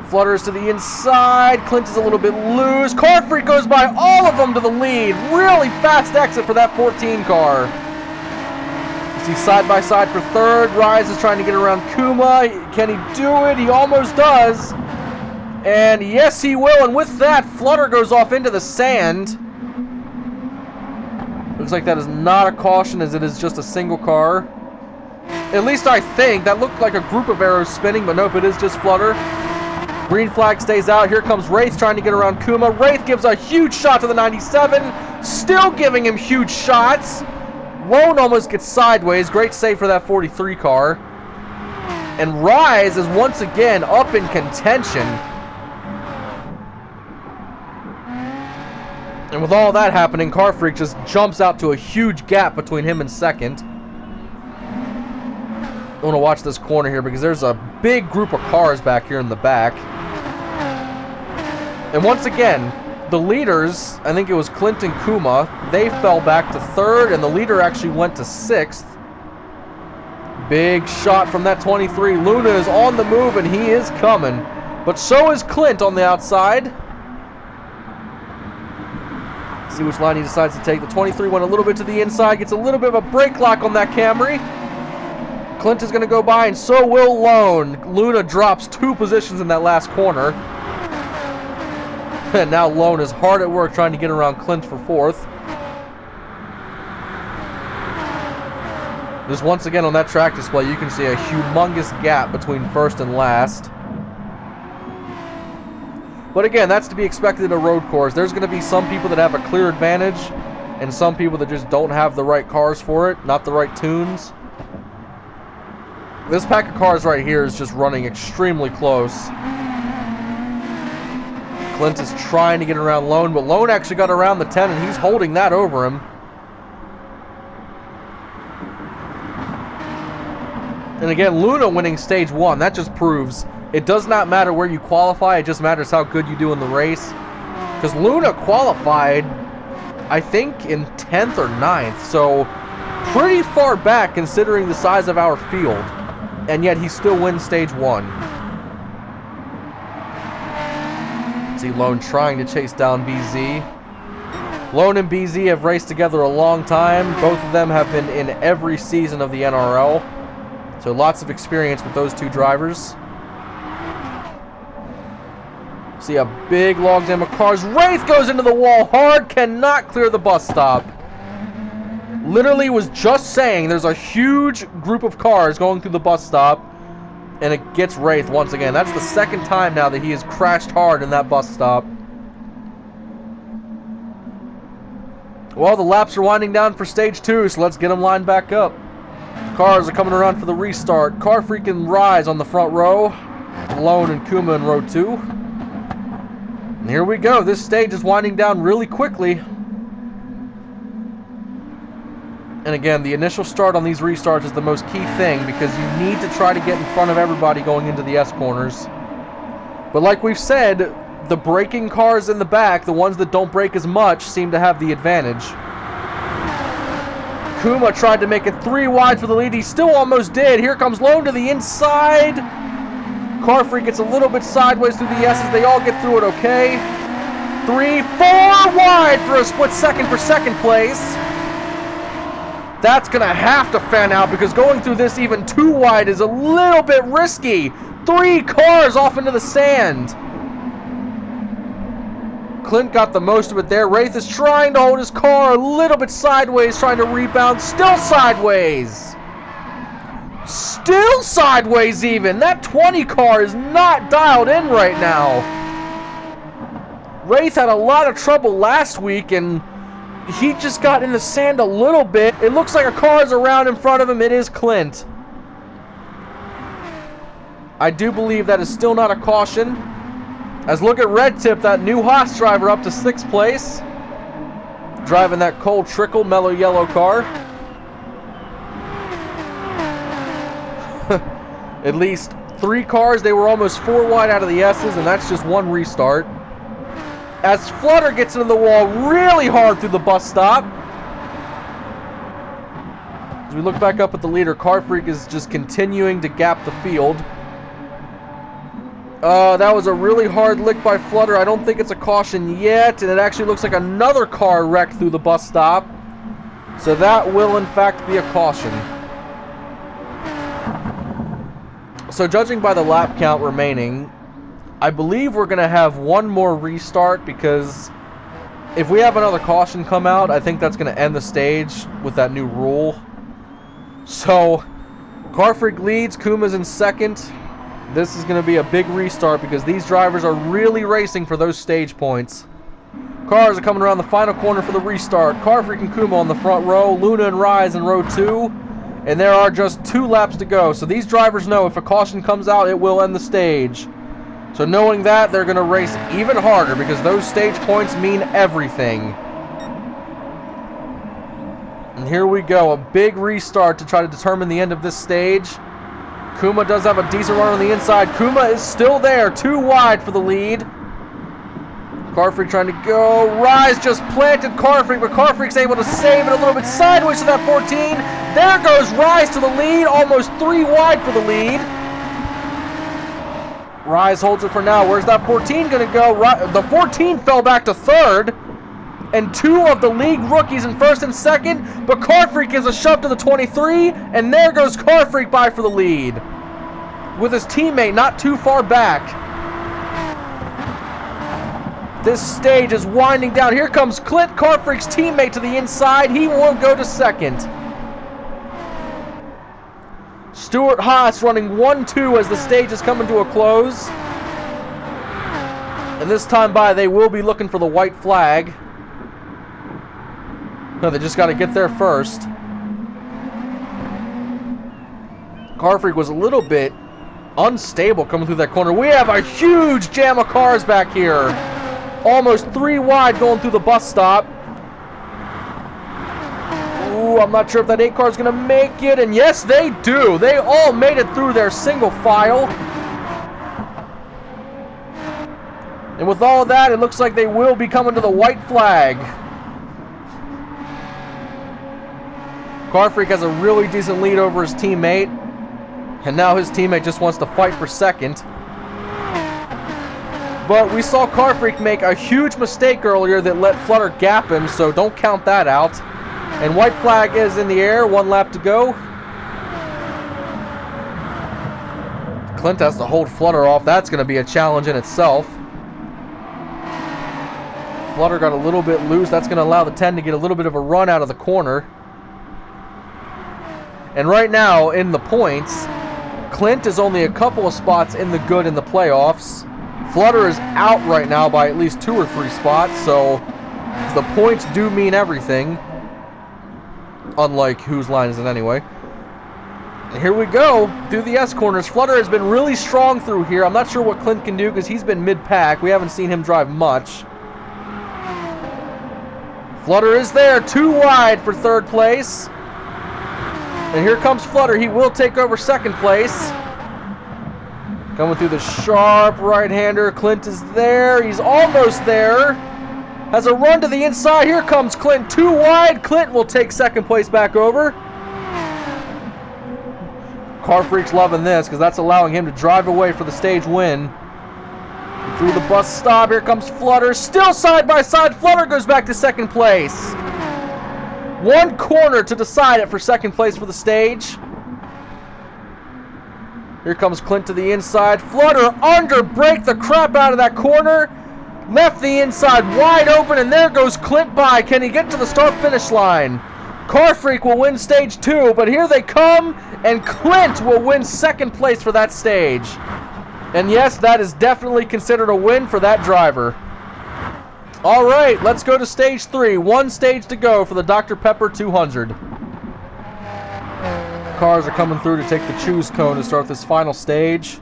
Flutter is to the inside. Clint is a little bit loose. Car Freak goes by all of them to the lead. Really fast exit for that 14 car. You see side by side for 3rd. Rise is trying to get around Kuma. Can he do it? He almost does. And yes, he will. And with that, Flutter goes off into the sand. Looks like that is not a caution, as it is just a single car. At least I think. That looked like a group of arrows spinning, but nope, it is just Flutter. Green flag stays out. Here comes Wraith trying to get around Kuma. Wraith gives a huge shot to the 97. Still giving him huge shots. Lone almost gets sideways. Great save for that 43 car. And Rise is once again up in contention. And with all that happening, Car Freak just jumps out to a huge gap between him and 2nd. I want to watch this corner here because there's a big group of cars back here in the back. And once again, the leaders, I think it was Clint and Kuma, they fell back to 3rd, and the leader actually went to 6th. Big shot from that 23. Luna is on the move, and he is coming. But so is Clint on the outside. See which line he decides to take. The 23 went a little bit to the inside, gets a little bit of a brake lock on that Camry. Clint is going to go by, and so will Lone. Luna drops 2 positions in that last corner. And now Lone is hard at work trying to get around Clint for 4th. Just once again on that track display, you can see a humongous gap between 1st and last. But again, that's to be expected in a road course. There's going to be some people that have a clear advantage, and some people that just don't have the right cars for it, not the right tunes. This pack of cars right here is just running extremely close. Clint is trying to get around Lone, but Lone actually got around the 10, and he's holding that over him. And again, Luna winning stage 1, that just proves it does not matter where you qualify, it just matters how good you do in the race. Because Luna qualified, I think, in 10th or 9th, so pretty far back considering the size of our field. And yet he still wins stage 1. See Lone trying to chase down BZ. Lone and BZ have raced together a long time. Both of them have been in every season of the NRL. So lots of experience with those two drivers. See a big logjam of cars. Wraith goes into the wall hard, cannot clear the bus stop. Literally was just saying there's a huge group of cars going through the bus stop, and it gets Wraith once again. That's the second time now that he has crashed hard in that bus stop. Well, the laps are winding down for stage 2, so let's get them lined back up. Cars are coming around for the restart. Car Freak and Rise on the front row. Lone and Kuma in row 2. And here we go. This stage is winding down really quickly. And again, the initial start on these restarts is the most key thing because you need to try to get in front of everybody going into the S-corners. But like we've said, the braking cars in the back, the ones that don't brake as much, seem to have the advantage. Kuma tried to make it 3 wide for the lead. He still almost did. Here comes Lone to the inside. Car Freak gets a little bit sideways through the S's. They all get through it okay. 3, 4 wide for a split second for second place. That's going to have to fan out because going through this even 2 wide is a little bit risky. 3 cars off into the sand. Clint got the most of it there. Wraith is trying to hold his car a little bit sideways, trying to rebound. Still sideways. Still sideways even. That 20 car is not dialed in right now. Wraith had a lot of trouble last week, and he just got in the sand a little bit. It looks like a car is around in front of him. It is Clint. I do believe that is still not a caution. As look at Red Tip, that new Haas driver up to 6th place. Driving that Cole Trickle mellow yellow car. At least 3 cars. They were almost 4 wide out of the S's, and that's just 1 restart. As Flutter gets into the wall really hard through the bus stop. As we look back up at the leader, Car Freak is just continuing to gap the field. That was a really hard lick by Flutter. I don't think it's a caution yet, and it actually looks like another car wrecked through the bus stop. So that will in fact be a caution. So judging by the lap count remaining, I believe we're going to have 1 more restart because if we have another caution come out, I think that's going to end the stage with that new rule. So, Car Freak leads, Kuma's in 2nd. This is going to be a big restart because these drivers are really racing for those stage points. Cars are coming around the final corner for the restart. Car Freak and Kuma on the front row, Luna and Rise in row 2. And there are just 2 laps to go. So these drivers know if a caution comes out, it will end the stage. So knowing that, they're going to race even harder because those stage points mean everything. And here we go, a big restart to try to determine the end of this stage. Kuma does have a decent run on the inside. Kuma is still there, 2 wide for the lead. Car Freak trying to go. Rise just planted Car Freak, but Car Freak's able to save it a little bit sideways to that 14. There goes Rise to the lead, almost 3 wide for the lead. Rise holds it for now. Where's that 14 going to go? The 14 fell back to 3rd. And 2 of the league rookies in 1st and 2nd. But Car Freak gives a shove to the 23. And there goes Car Freak by for the lead. With his teammate not too far back. This stage is winding down. Here comes Clint, Car Freak's teammate, to the inside. He will go to 2nd. Stuart Haas running 1-2 as the stage is coming to a close. And this time by, they will be looking for the white flag. No, they just got to get there first. Car Freak was a little bit unstable coming through that corner. We have a huge jam of cars back here. Almost 3 wide going through the bus stop. Ooh, I'm not sure if that 8 car is going to make it. And yes, they do. They all made it through their single file. And with all of that, it looks like they will be coming to the white flag. Car Freak has a really decent lead over his teammate. And now his teammate just wants to fight for second. But we saw Car Freak make a huge mistake earlier that let Flutter gap him, so don't count that out. And white flag is in the air, 1 lap to go. Clint has to hold Flutter off. That's going to be a challenge in itself. Flutter got a little bit loose. That's going to allow the 10 to get a little bit of a run out of the corner. And right now, in the points, Clint is only a couple of spots in the good in the playoffs. Flutter is out right now by at least 2 or 3 spots, so the points do mean everything. Unlike whose line is it anyway. And here we go through the S corners. Flutter has been really strong through here. I'm not sure what Clint can do because he's been mid-pack. We haven't seen him drive much. Flutter is there, 2 wide for 3rd place. And here comes Flutter. He will take over 2nd place. Coming through the sharp right-hander. Clint is there. He's almost there. Has a run to the inside. Here comes Clint. 2 wide. Clint will take 2nd place back over. Car Freak's loving this because that's allowing him to drive away for the stage win. Through the bus stop. Here comes Flutter. Still side by side. Flutter goes back to 2nd place. 1 corner to decide it for 2nd place for the stage. Here comes Clint to the inside. Flutter under brake the crap out of that corner. Left the inside wide open, and there goes Clint by. Can he get to the start-finish line? Car Freak will win stage 2, but here they come, and Clint will win 2nd place for that stage. And yes, that is definitely considered a win for that driver. All right, let's go to stage 3. 1 stage to go for the Dr. Pepper 200. Cars are coming through to take the choose cone to start this final stage.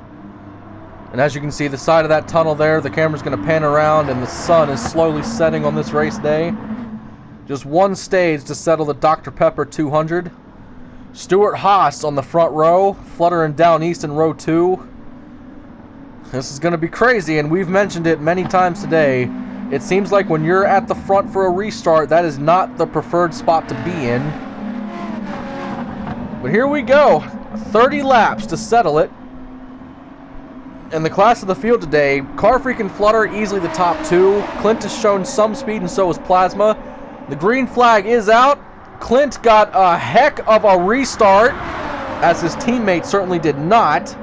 And as you can see, the side of that tunnel there, the camera's going to pan around, and the sun is slowly setting on this race day. Just 1 stage to settle the Dr. Pepper 200. Stuart Haas on the front row, Flutter and Down East in row 2. This is going to be crazy, and we've mentioned it many times today. It seems like when you're at the front for a restart, that is not the preferred spot to be in. But here we go. 30 laps to settle it. In the class of the field today, Car Freak and Flutter easily the top 2. Clint has shown some speed, and so has Plasma. The green flag is out. Clint got a heck of a restart, as his teammate certainly did not.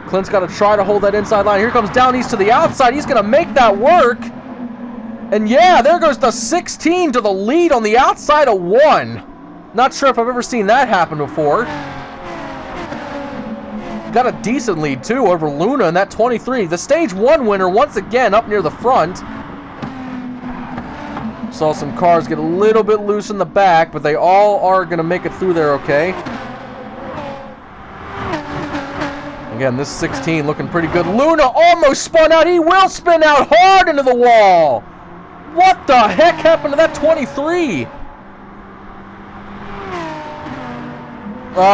Clint's got to try to hold that inside line. Here comes Down East to the outside. He's going to make that work. And yeah, there goes the 16 to the lead on the outside of 1. Not sure if I've ever seen that happen before. Got a decent lead, too, over Luna in that 23. The stage 1 winner once again up near the front. Saw some cars get a little bit loose in the back, but they all are going to make it through there okay. Again, this 16 looking pretty good. Luna almost spun out. He will spin out hard into the wall. What the heck happened to that 23?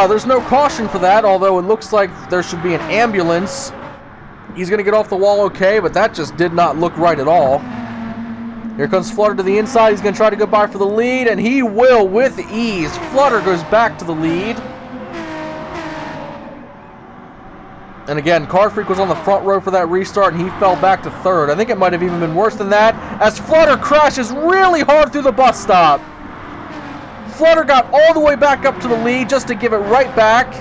There's no caution for that, although it looks like there should be an ambulance. He's going to get off the wall okay, but that just did not look right at all. Here comes Flutter to the inside. He's going to try to go by for the lead, and he will with ease. Flutter goes back to the lead. And again, Car Freak was on the front row for that restart, and he fell back to 3rd. I think it might have even been worse than that, as Flutter crashes really hard through the bus stop. Flutter got all the way back up to the lead just to give it right back.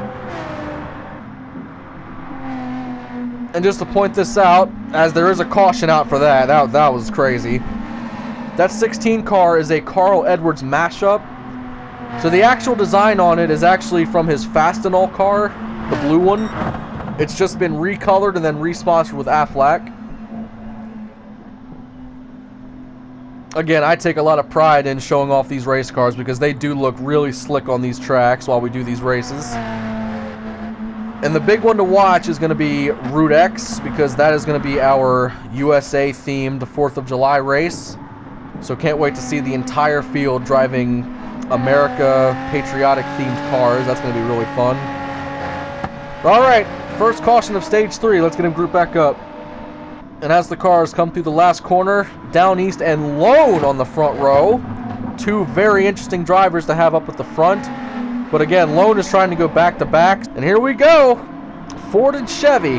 And just to point this out, as there is a caution out for that was crazy. That 16 car is a Carl Edwards mashup. So the actual design on it is actually from his Fastenal car, the blue one. It's just been recolored and then responsored with Aflac. Again, I take a lot of pride in showing off these race cars because they do look really slick on these tracks while we do these races. And the big one to watch is going to be Route X, because that is going to be our USA-themed 4th of July race. So can't wait to see the entire field driving America patriotic-themed cars. That's going to be really fun. All right, first caution of Stage 3. Let's get him grouped back up. And as the cars come through the last corner, Down East and Lone on the front row. Two very interesting drivers to have up at the front. But again, Lone is trying to go back-to-back. And here we go. Ford and Chevy.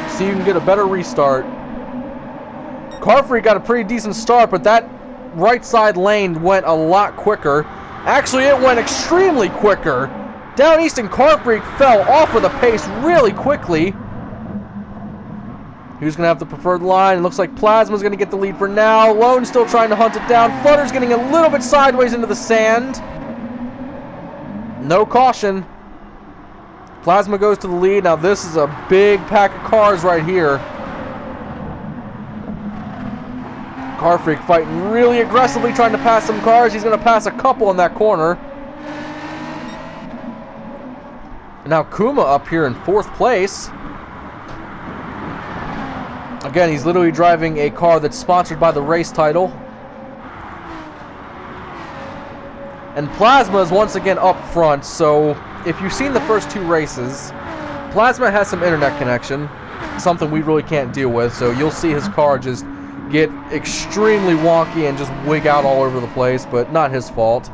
See you can get a better restart. Car Freak got a pretty decent start, but that right side lane went a lot quicker. Actually, it went extremely quicker. Down East and Car Freak fell off of the pace really quickly. Who's going to have the preferred line? It looks like Plasma's going to get the lead for now. Lone still trying to hunt it down. Flutter's getting a little bit sideways into the sand. No caution. Plasma goes to the lead. Now this is a big pack of cars right here. Car Freak fighting really aggressively, trying to pass some cars. He's going to pass a couple in that corner. Now Kuma up here in 4th place. Again, he's literally driving a car that's sponsored by the race title. And Plasma is once again up front, so if you've seen the first 2 races, Plasma has some internet connection, something we really can't deal with, so you'll see his car just get extremely wonky and just wig out all over the place, but not his fault.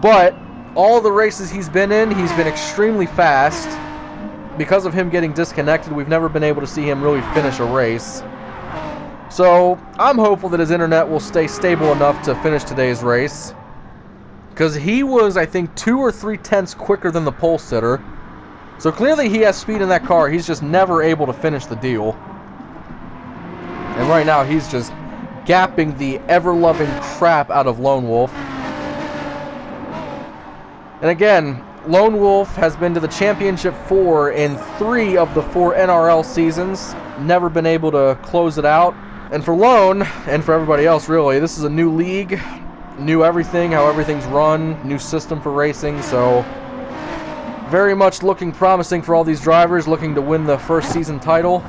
But all the races he's been in, he's been extremely fast. Because of him getting disconnected, we've never been able to see him really finish a race. So I'm hopeful that his internet will stay stable enough to finish today's race. Because he was, I think, 2 or 3 tenths quicker than the pole sitter. So clearly he has speed in that car. He's just never able to finish the deal. And right now he's just gapping the ever-loving crap out of Lone Wolf. And again, Lone Wolf has been to the Championship 4 in 3 of the 4 NRL seasons. Never been able to close it out. And for Lone, and for everybody else really, this is a new league. New everything, how everything's run. New system for racing, so very much looking promising for all these drivers looking to win the first season title.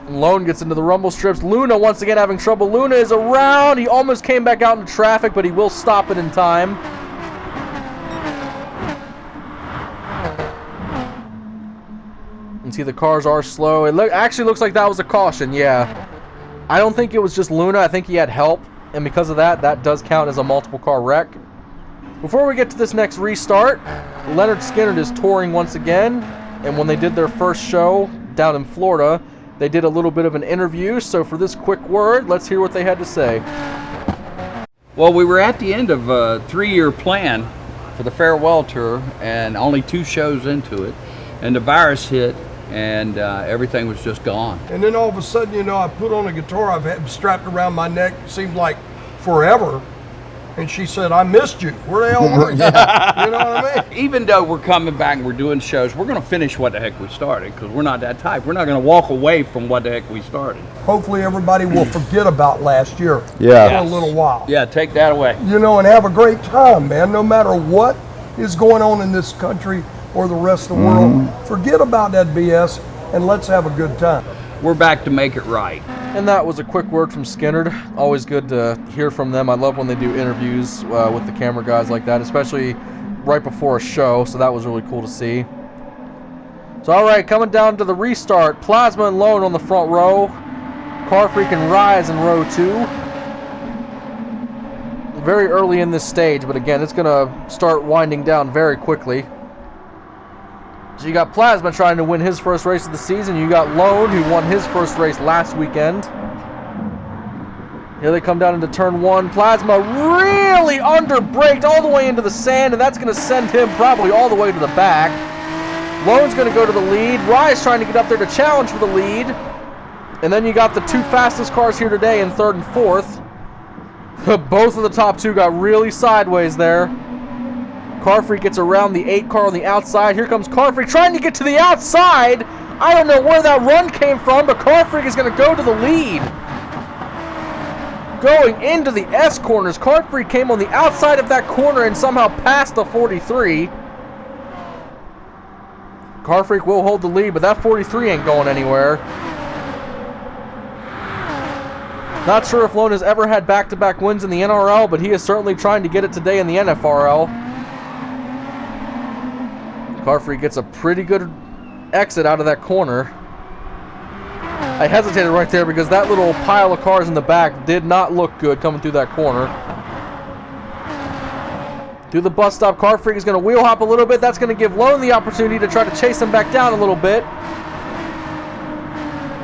Lone gets into the rumble strips. Luna once again having trouble. Luna is around. He almost came back out into traffic, but he will stop it in time. And see, the cars are slow. It actually looks like that was a caution, yeah. I don't think it was just Luna. I think he had help. And because of that, that does count as a multiple car wreck. Before we get to this next restart, Leonard Skinner is touring once again. And when they did their first show down in Florida, they did a little bit of an interview. So for this quick word, let's hear what they had to say. Well, we were at the end of a 3-year plan for the farewell tour, and only 2 shows into it, and the virus hit, and everything was just gone. And then all of a sudden, you know, I put on a guitar I've had strapped around my neck, it seemed like forever. And she said, I missed you. Where the hell were you? You know what I mean? Even though we're coming back and we're doing shows, we're going to finish what the heck we started, because we're not that type. We're not going to walk away from what the heck we started. Hopefully everybody will forget about last year for a little while. Yeah, take that away. You know, and have a great time, man. No matter what is going on in this country or the rest of the world, forget about that BS and let's have a good time. We're back to make it right. And that was a quick word from Skinner. Always good to hear from them. I love when they do interviews with the camera guys like that, especially right before a show, so that was really cool to see. So alright, coming down to the restart, Plasma and Lone on the front row, Car Freak and Rise in row 2. Very early in this stage, but again, it's going to start winding down very quickly. So you got Plasma trying to win his first race of the season. You got Lone, who won his first race last weekend. Here they come down into turn 1. Plasma really under-braked all the way into the sand, and that's going to send him probably all the way to the back. Lone's going to go to the lead. Rise trying to get up there to challenge for the lead. And then you got the 2 fastest cars here today in 3rd and 4th. Both of the top 2 got really sideways there. Car Freak gets around the 8 car on the outside. Here comes Car Freak trying to get to the outside. I don't know where that run came from, but Car Freak is going to go to the lead. Going into the S corners, Car Freak came on the outside of that corner and somehow passed the 43. Car Freak will hold the lead, but that 43 ain't going anywhere. Not sure if Lone has ever had back-to-back wins in the NRL, but he is certainly trying to get it today in the NFRL. Car Freak gets a pretty good exit out of that corner. I hesitated right there because that little pile of cars in the back did not look good coming through that corner. Through the bus stop, Car Freak is going to wheel hop a little bit. That's going to give Lone the opportunity to try to chase him back down a little bit.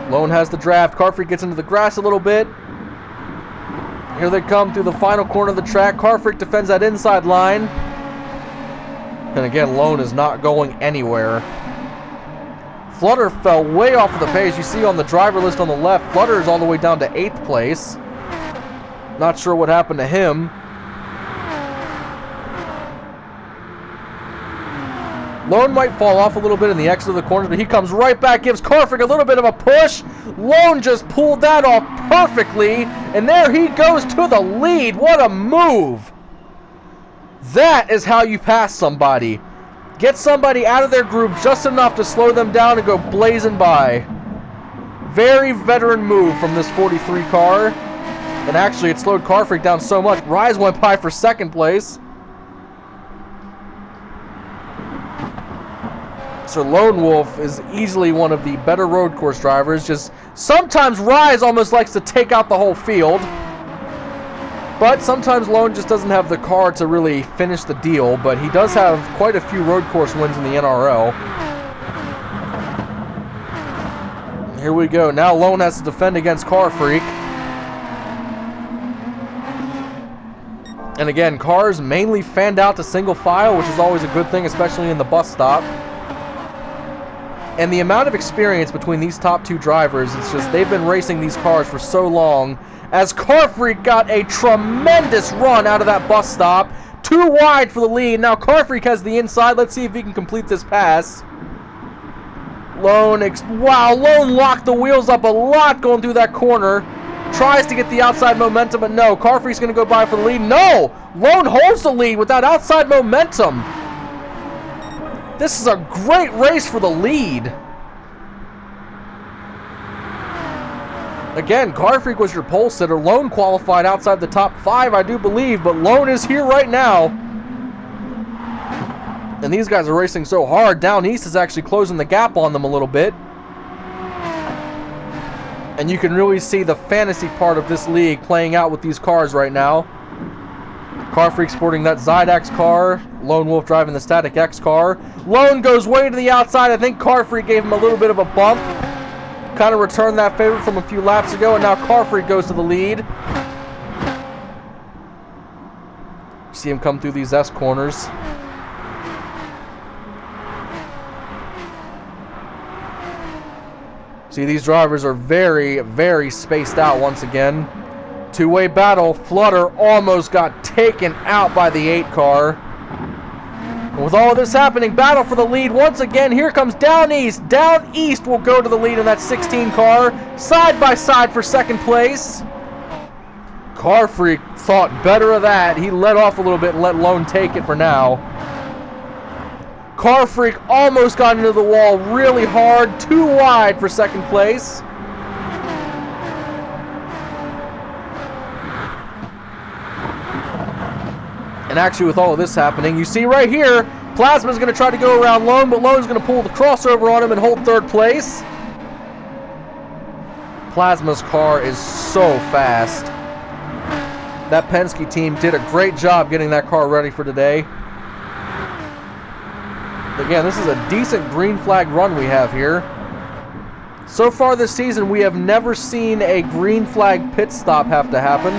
Lone has the draft. Car Freak gets into the grass a little bit. Here they come through the final corner of the track. Car Freak defends that inside line. And again, Lone is not going anywhere. Flutter fell way off of the pace. You see on the driver list on the left, Flutter is all the way down to 8th place. Not sure what happened to him. Lone might fall off a little bit in the exit of the corner, but he comes right back, gives Car Freak a little bit of a push. Lone just pulled that off perfectly, and there he goes to the lead. What a move. That is how you pass somebody. Get somebody out of their group just enough to slow them down and go blazing by. Very veteran move from this 43 car. And actually, it slowed Car Freak down so much. Rise went by for 2nd place. So Lone Wolf is easily one of the better road course drivers. Just sometimes Rise almost likes to take out the whole field. But sometimes Lone just doesn't have the car to really finish the deal. But he does have quite a few road course wins in the NRL. Here we go. Now Lone has to defend against Car Freak. And again, cars mainly fanned out to single file, which is always a good thing, especially in the bus stop. And the amount of experience between these top 2 drivers, it's just they've been racing these cars for so long. As Car Freak got a tremendous run out of that bus stop. Too wide for the lead. Now Car Freak has the inside. Let's see if he can complete this pass. Lone locked the wheels up a lot going through that corner. Tries to get the outside momentum, but no. Car Freak's going to go by for the lead. No! Lone holds the lead with that outside momentum. This is a great race for the lead. Again, Car Freak was your pole sitter. Lone qualified outside the top 5, I do believe, but Lone is here right now. And these guys are racing so hard. Down East is actually closing the gap on them a little bit. And you can really see the fantasy part of this league playing out with these cars right now. Car Freak sporting that Zydax car. Lone Wolf driving the Static X car. Lone goes way to the outside. I think Car Freak gave him a little bit of a bump. Kind of returned that favor from a few laps ago, and now Car Freak goes to the lead. See him come through these S corners. See, these drivers are very, very spaced out once again. Two-way battle. Flutter almost got taken out by the 8 car. And with all of this happening, battle for the lead once again. Here comes Down East. Down East will go to the lead in that 16 car. Side by side for 2nd place. Car Freak thought better of that. He let off a little bit and let Lone take it for now. Car Freak almost got into the wall really hard. Too wide for 2nd place. And actually, with all of this happening, you see right here, Plasma's going to try to go around Lone, but Lone's going to pull the crossover on him and hold 3rd place. Plasma's car is so fast. That Penske team did a great job getting that car ready for today. Again, this is a decent green flag run we have here. So far this season, we have never seen a green flag pit stop have to happen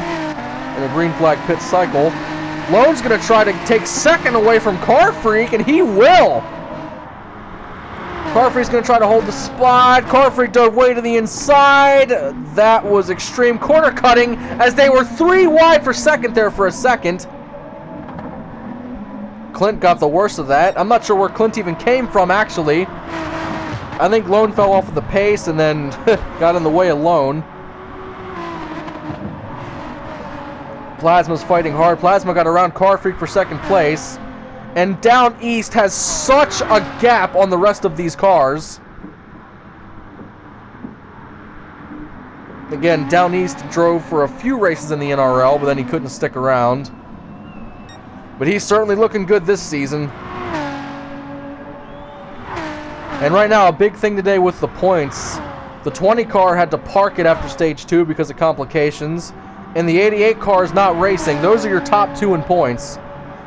in a green flag pit cycle. Lone's going to try to take 2nd away from Car Freak, and he will. Car Freak's going to try to hold the spot. Car Freak dove way to the inside. That was extreme corner cutting as they were 3 wide for 2nd there for a second. Clint got the worst of that. I'm not sure where Clint even came from, actually. I think Lone fell off of the pace and then got in the way of Lone. Plasma's fighting hard. Plasma got around Car Freak for 2nd place. And Down East has such a gap on the rest of these cars. Again, Down East drove for a few races in the NRL, but then he couldn't stick around. But he's certainly looking good this season. And right now, a big thing today with the points. The 20 car had to park it after stage 2 because of complications. And the 88 car is not racing. Those are your top 2 in points.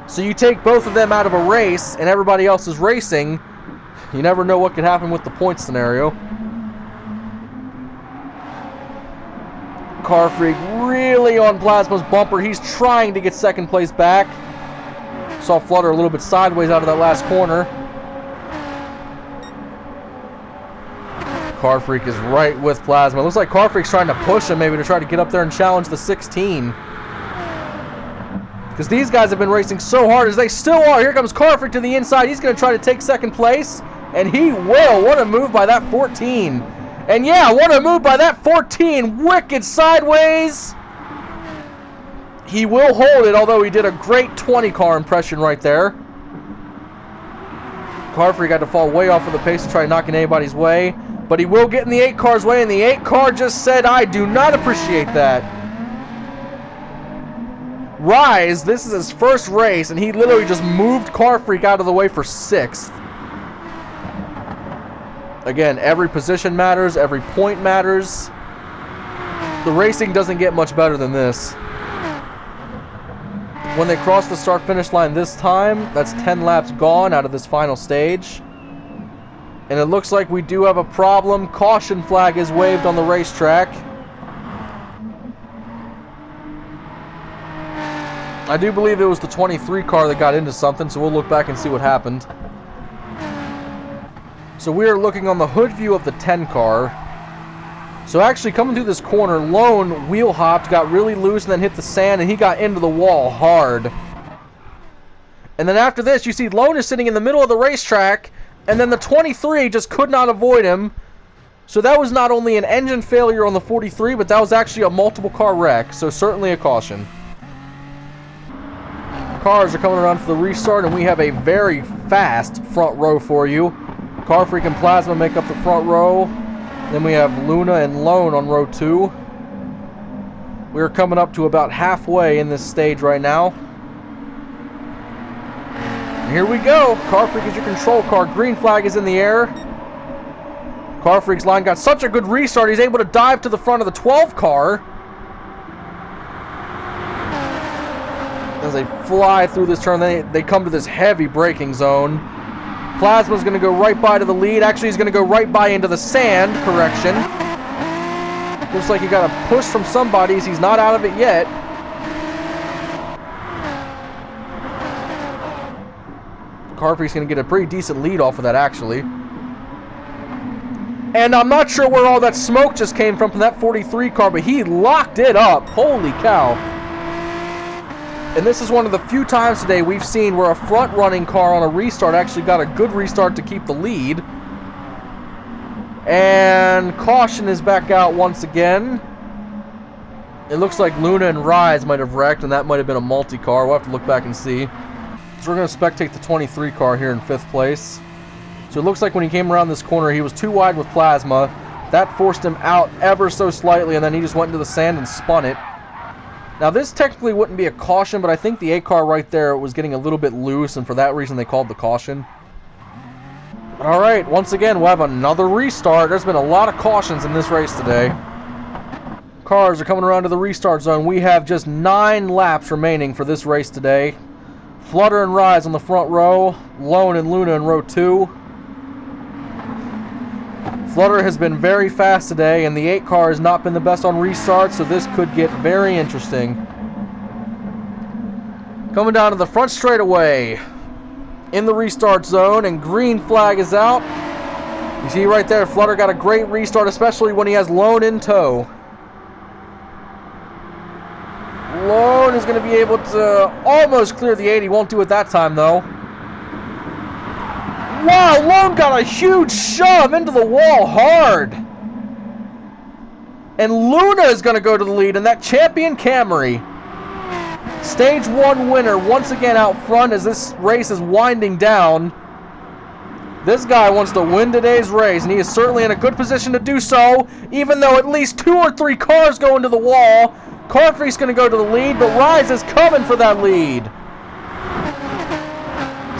So you take both of them out of a race and everybody else is racing, you never know what could happen with the point scenario. Car Freak really on Plasma's bumper. He's trying to get second place back. Saw Flutter a little bit sideways out of that last corner. Car Freak is right with Plasma. It looks like Car Freak's trying to push him maybe to try to get up there and challenge the 16. Because these guys have been racing so hard as they still are. Here comes Car Freak to the inside. He's going to try to take second place. And he will. What a move by that 14. And yeah, what a move by that 14. Wicked sideways. He will hold it, although he did a great 20 car impression right there. Car Freak had to fall way off of the pace to try knocking anybody's way. But he will get in the 8 car's way, and the 8 car just said, I do not appreciate that. Rise, this is his first race, and he literally just moved Car Freak out of the way for 6th. Again, every position matters, every point matters. The racing doesn't get much better than this. When they cross the start-finish line this time, that's 10 laps gone out of this final stage. And it looks like we do have a problem. Caution flag is waved on the racetrack. I do believe it was the 23 car that got into something, so we'll look back and see what happened. So we are looking on the hood view of the 10 car. So actually coming through this corner, Lone wheel hopped, got really loose, and then hit the sand, and he got into the wall hard. And then after this, you see Lone is sitting in the middle of the racetrack, and then the 23 just could not avoid him. So that was not only an engine failure on the 43, but that was actually a multiple car wreck, so certainly a caution. Cars are coming around for the restart, and we have a very fast front row for you. Car Freak and Plasma make up the front row. Then we have Luna and Lone on row 2. We're coming up to about halfway in this stage right now. And here we go. Car Freak is your control car. Green flag is in the air. Car Freak's line got such a good restart, he's able to dive to the front of the 12 car. As they fly through this turn, they come to this heavy braking zone. Plasma's going to go right by to the lead. Actually, he's going to go right by into the sand. Correction. Looks like he got a push from somebody as he's not out of it yet. Car Freak's going to get a pretty decent lead off of that, actually. And I'm not sure where all that smoke just came from that 43 car, but he locked it up. Holy cow. And this is one of the few times today we've seen where a front-running car on a restart actually got a good restart to keep the lead. And caution is back out once again. It looks like Luna and Rise might have wrecked, and that might have been a multi-car. We'll have to look back and see. So we're going to spectate the 23 car here in 5th place. So it looks like when he came around this corner, he was too wide with Plasma. That forced him out ever so slightly, and then he just went into the sand and spun it. Now this technically wouldn't be a caution, but I think the 8 car right there was getting a little bit loose, and for that reason they called the caution. Alright, once again we'll have another restart. There's been a lot of cautions in this race today. Cars are coming around to the restart zone. We have just 9 laps remaining for this race today. Flutter and Rise on the front row. Lone and Luna in row 2. Flutter has been very fast today, and the 8 car has not been the best on restart, so this could get very interesting. Coming down to the front straightaway in the restart zone, and green flag is out. You see right there, Flutter got a great restart, especially when he has Lone in tow. Lone is going to be able to almost clear the 80. Won't do it that time, though. Wow, Lone got a huge shove into the wall hard. And Luna is going to go to the lead in that champion Camry. Stage 1 winner once again out front as this race is winding down. This guy wants to win today's race, and he is certainly in a good position to do so, even though at least 2 or 3 cars go into the wall. Car Freak's going to go to the lead, but Rise is coming for that lead.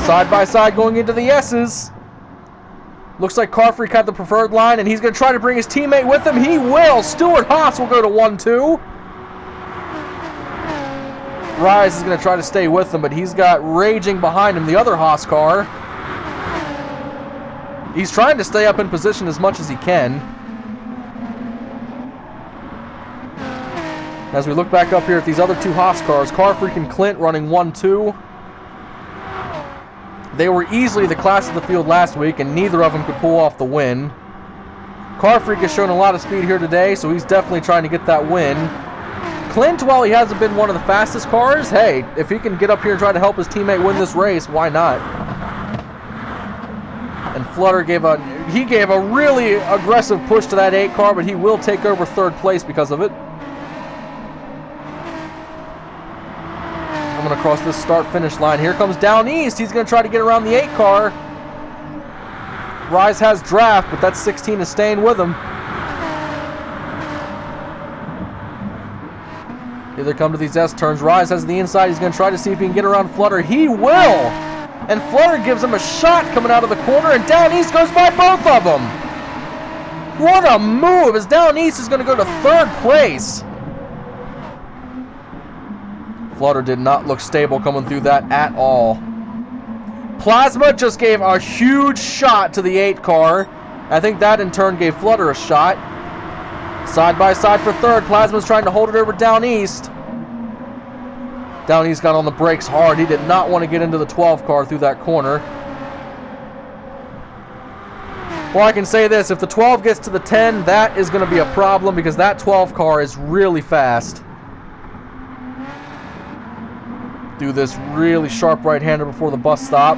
Side by side going into the S's. Looks like Car Freak had the preferred line, and he's going to try to bring his teammate with him. He will. Stuart Haas will go to 1-2. Rise is going to try to stay with him, but he's got raging behind him, the other Haas car. He's trying to stay up in position as much as he can. As we look back up here at these other 2 Haas cars, Car Freak and Clint running 1-2. They were easily the class of the field last week, and neither of them could pull off the win. Car Freak has shown a lot of speed here today, so he's definitely trying to get that win. Clint, while he hasn't been one of the fastest cars, hey, if he can get up here and try to help his teammate win this race, why not? And Flutter gave a really aggressive push to that 8 car, but he will take over 3rd place because of it. I'm going to cross this start-finish line. Here comes down east. He's going to try to get around the 8 car. Rise has draft, but that 16 is staying with him. Here they come to these S-turns. Rise has the inside. He's going to try to see if he can get around Flutter. He will! And Flutter gives him a shot coming out of the corner, and down east goes by both of them. What a move, as down east is going to go to 3rd place. Flutter did not look stable coming through that at all. Plasma just gave a huge shot to the 8 car. I think that in turn gave Flutter a shot. Side by side for 3rd. Plasma's trying to hold it over down east. Down east got on the brakes hard. He did not want to get into the 12 car through that corner. Well, I can say this. If the 12 gets to the 10, that is going to be a problem because that 12 car is really fast. Do this really sharp right-hander before the bus stop.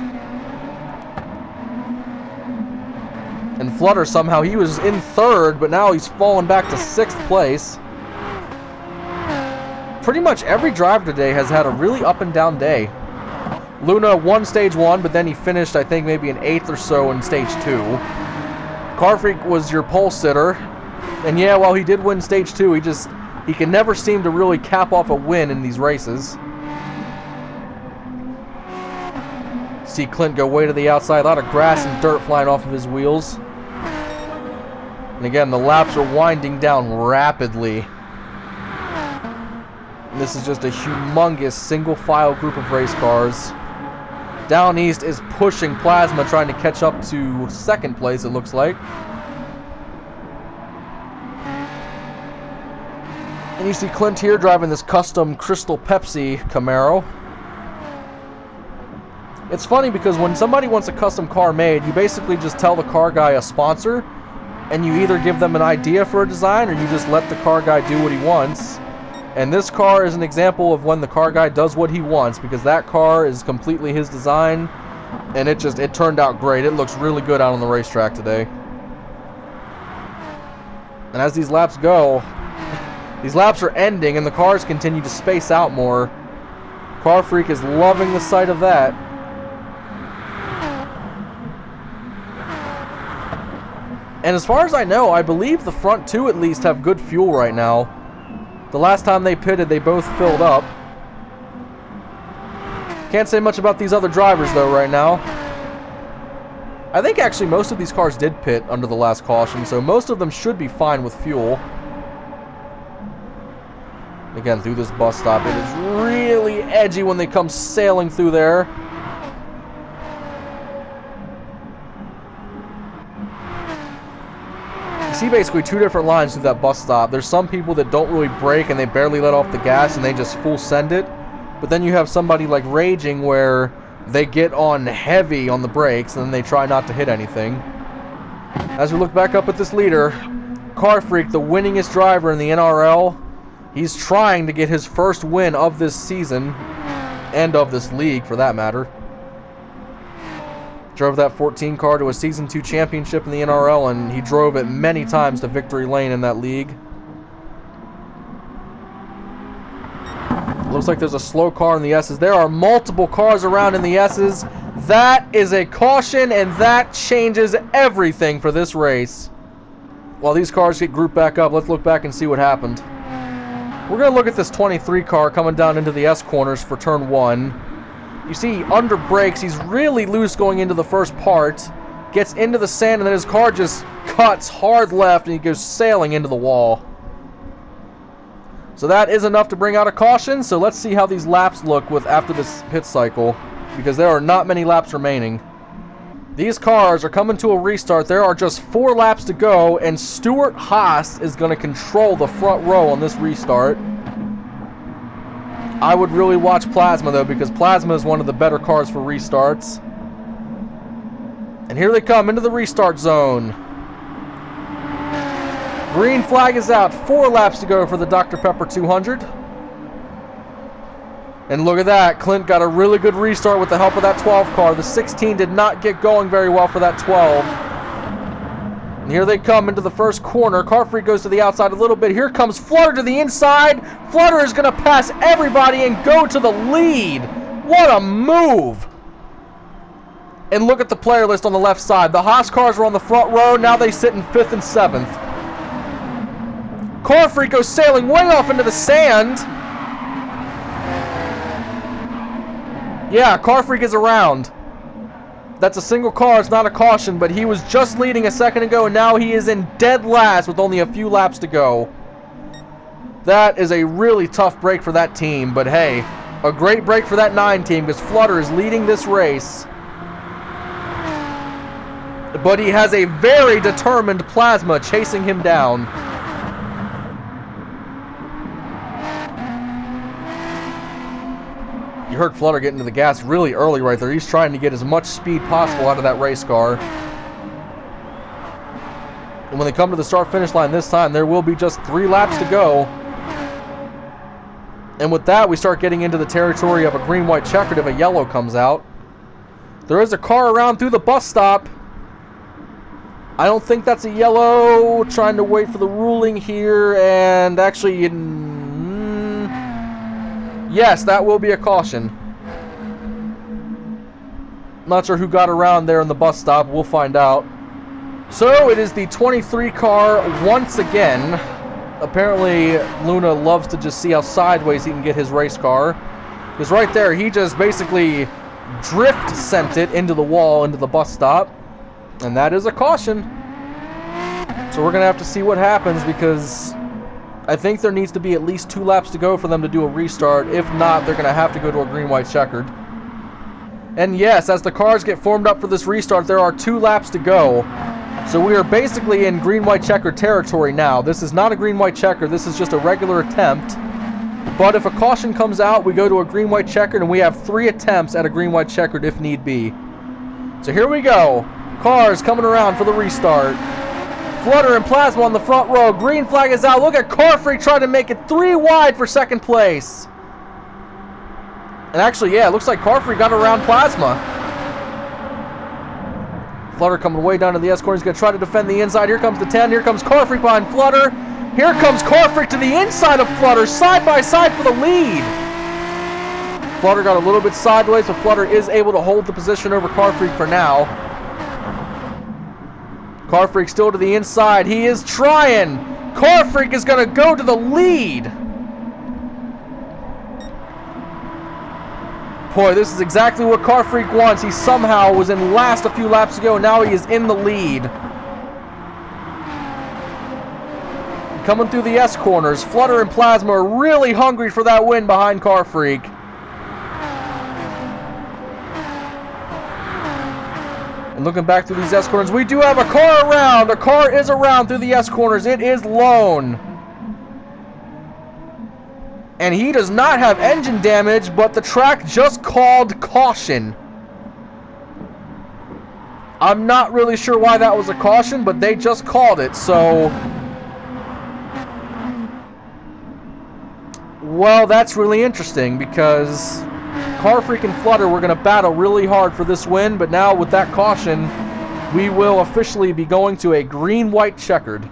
And Flutter somehow, he was in 3rd, but now he's fallen back to 6th place. Pretty much every driver today has had a really up and down day. Luna won stage 1, but then he finished, I think, maybe an 8th or so in stage 2. Car Freak was your pole sitter. And yeah, while he did win stage 2, he can never seem to really cap off a win in these races. See Clint go way to the outside. A lot of grass and dirt flying off of his wheels. And again, the laps are winding down rapidly. And this is just a humongous single-file group of race cars. Down east is pushing Plasma, trying to catch up to 2nd place, it looks like. And you see Clint here driving this custom Crystal Pepsi Camaro. It's funny because when somebody wants a custom car made, you basically just tell the car guy a sponsor, and you either give them an idea for a design or you just let the car guy do what he wants. And this car is an example of when the car guy does what he wants, because that car is completely his design, and it turned out great. It looks really good out on the racetrack today. And as these laps go, these laps are ending and the cars continue to space out more. Car Freak is loving the sight of that. And as far as I know, I believe the front 2 at least have good fuel right now. The last time they pitted, they both filled up. Can't say much about these other drivers, though, right now. I think actually most of these cars did pit under the last caution, so most of them should be fine with fuel. Again, through this bus stop, it is really edgy when they come sailing through there. You see basically 2 different lines through that bus stop. There's some people that don't really brake and they barely let off the gas and they just full send it. But then you have somebody like Raging where they get on heavy on the brakes and then they try not to hit anything. As we look back up at this leader, Car Freak, the winningest driver in the NRL, he's trying to get his first win of this season, and of this league for that matter. Drove that 14 car to a Season 2 championship in the NRL, and he drove it many times to victory lane in that league. Looks like there's a slow car in the S's. There are multiple cars around in the S's. That is a caution, and that changes everything for this race. While these cars get grouped back up, let's look back and see what happened. We're going to look at this 23 car coming down into the S corners for turn 1. You see, under brakes, he's really loose going into the first part. Gets into the sand, and then his car just cuts hard left, and he goes sailing into the wall. So that is enough to bring out a caution. So let's see how these laps look with after this pit cycle, because there are not many laps remaining. These cars are coming to a restart. There are just 4 laps to go, and Stuart Haas is going to control the front row on this restart. I would really watch Plasma, though, because Plasma is one of the better cars for restarts. And here they come into the restart zone. Green flag is out. 4 laps to go for the Dr. Pepper 200. And look at that. Clint got a really good restart with the help of that 12 car. The 16 did not get going very well for that 12. And here they come into the first corner. Car Freak goes to the outside a little bit. Here comes Flutter to the inside. Flutter is going to pass everybody and go to the lead. What a move. And look at the player list on the left side. The Haas cars were on the front row. Now they sit in 5th and 7th. Car Freak goes sailing way off into the sand. Yeah, Car Freak is around. That's a single car, it's not a caution, but he was just leading a second ago, and now he is in dead last with only a few laps to go. That is a really tough break for that team, but hey, a great break for that 9 team, because Flutter is leading this race. But he has a very determined Plasma chasing him down. You heard Flutter get into the gas really early right there. He's trying to get as much speed possible out of that race car. And when they come to the start-finish line this time, there will be just 3 laps to go. And with that, we start getting into the territory of a green-white checkered if a yellow comes out. There is a car around through the bus stop. I don't think that's a yellow. Trying to wait for the ruling here, and actually... yes, that will be a caution. Not sure who got around there in the bus stop. We'll find out. So it is the 23 car once again. Apparently Luna loves to just see how sideways he can get his race car. Because right there, he just basically drift sent it into the wall, into the bus stop. And that is a caution. So we're going to have to see what happens, because I think there needs to be at least 2 laps to go for them to do a restart. If not, they're going to have to go to a green-white checkered. And yes, as the cars get formed up for this restart, there are 2 laps to go. So we are basically in green-white checkered territory now. This is not a green-white checker. This is just a regular attempt. But if a caution comes out, we go to a green-white checkered, and we have 3 attempts at a green-white checkered if need be. So here we go. Cars coming around for the restart. Flutter and Plasma on the front row. Green flag is out. Look at Car Freak trying to make it 3 wide for second place. And actually, yeah, it looks like Car Freak got around Plasma. Flutter coming way down to the S corner. He's going to try to defend the inside. Here comes the 10. Here comes Car Freak behind Flutter. Here comes Car Freak to the inside of Flutter. Side by side for the lead. Flutter got a little bit sideways, but Flutter is able to hold the position over Car Freak for now. Car Freak still to the inside. He is trying. Car Freak is going to go to the lead. Boy, this is exactly what Car Freak wants. He somehow was in last a few laps ago. Now he is in the lead. Coming through the S corners. Flutter and Plasma are really hungry for that win behind Car Freak. And looking back through these S corners, we do have a car around. A car is around through the S corners. It is Lone. And he does not have engine damage, but the track just called caution. I'm not really sure why that was a caution, but they just called it, so... well, that's really interesting, because Car Freak and Flutter were going to battle really hard for this win, but now with that caution, we will officially be going to a green-white checkered.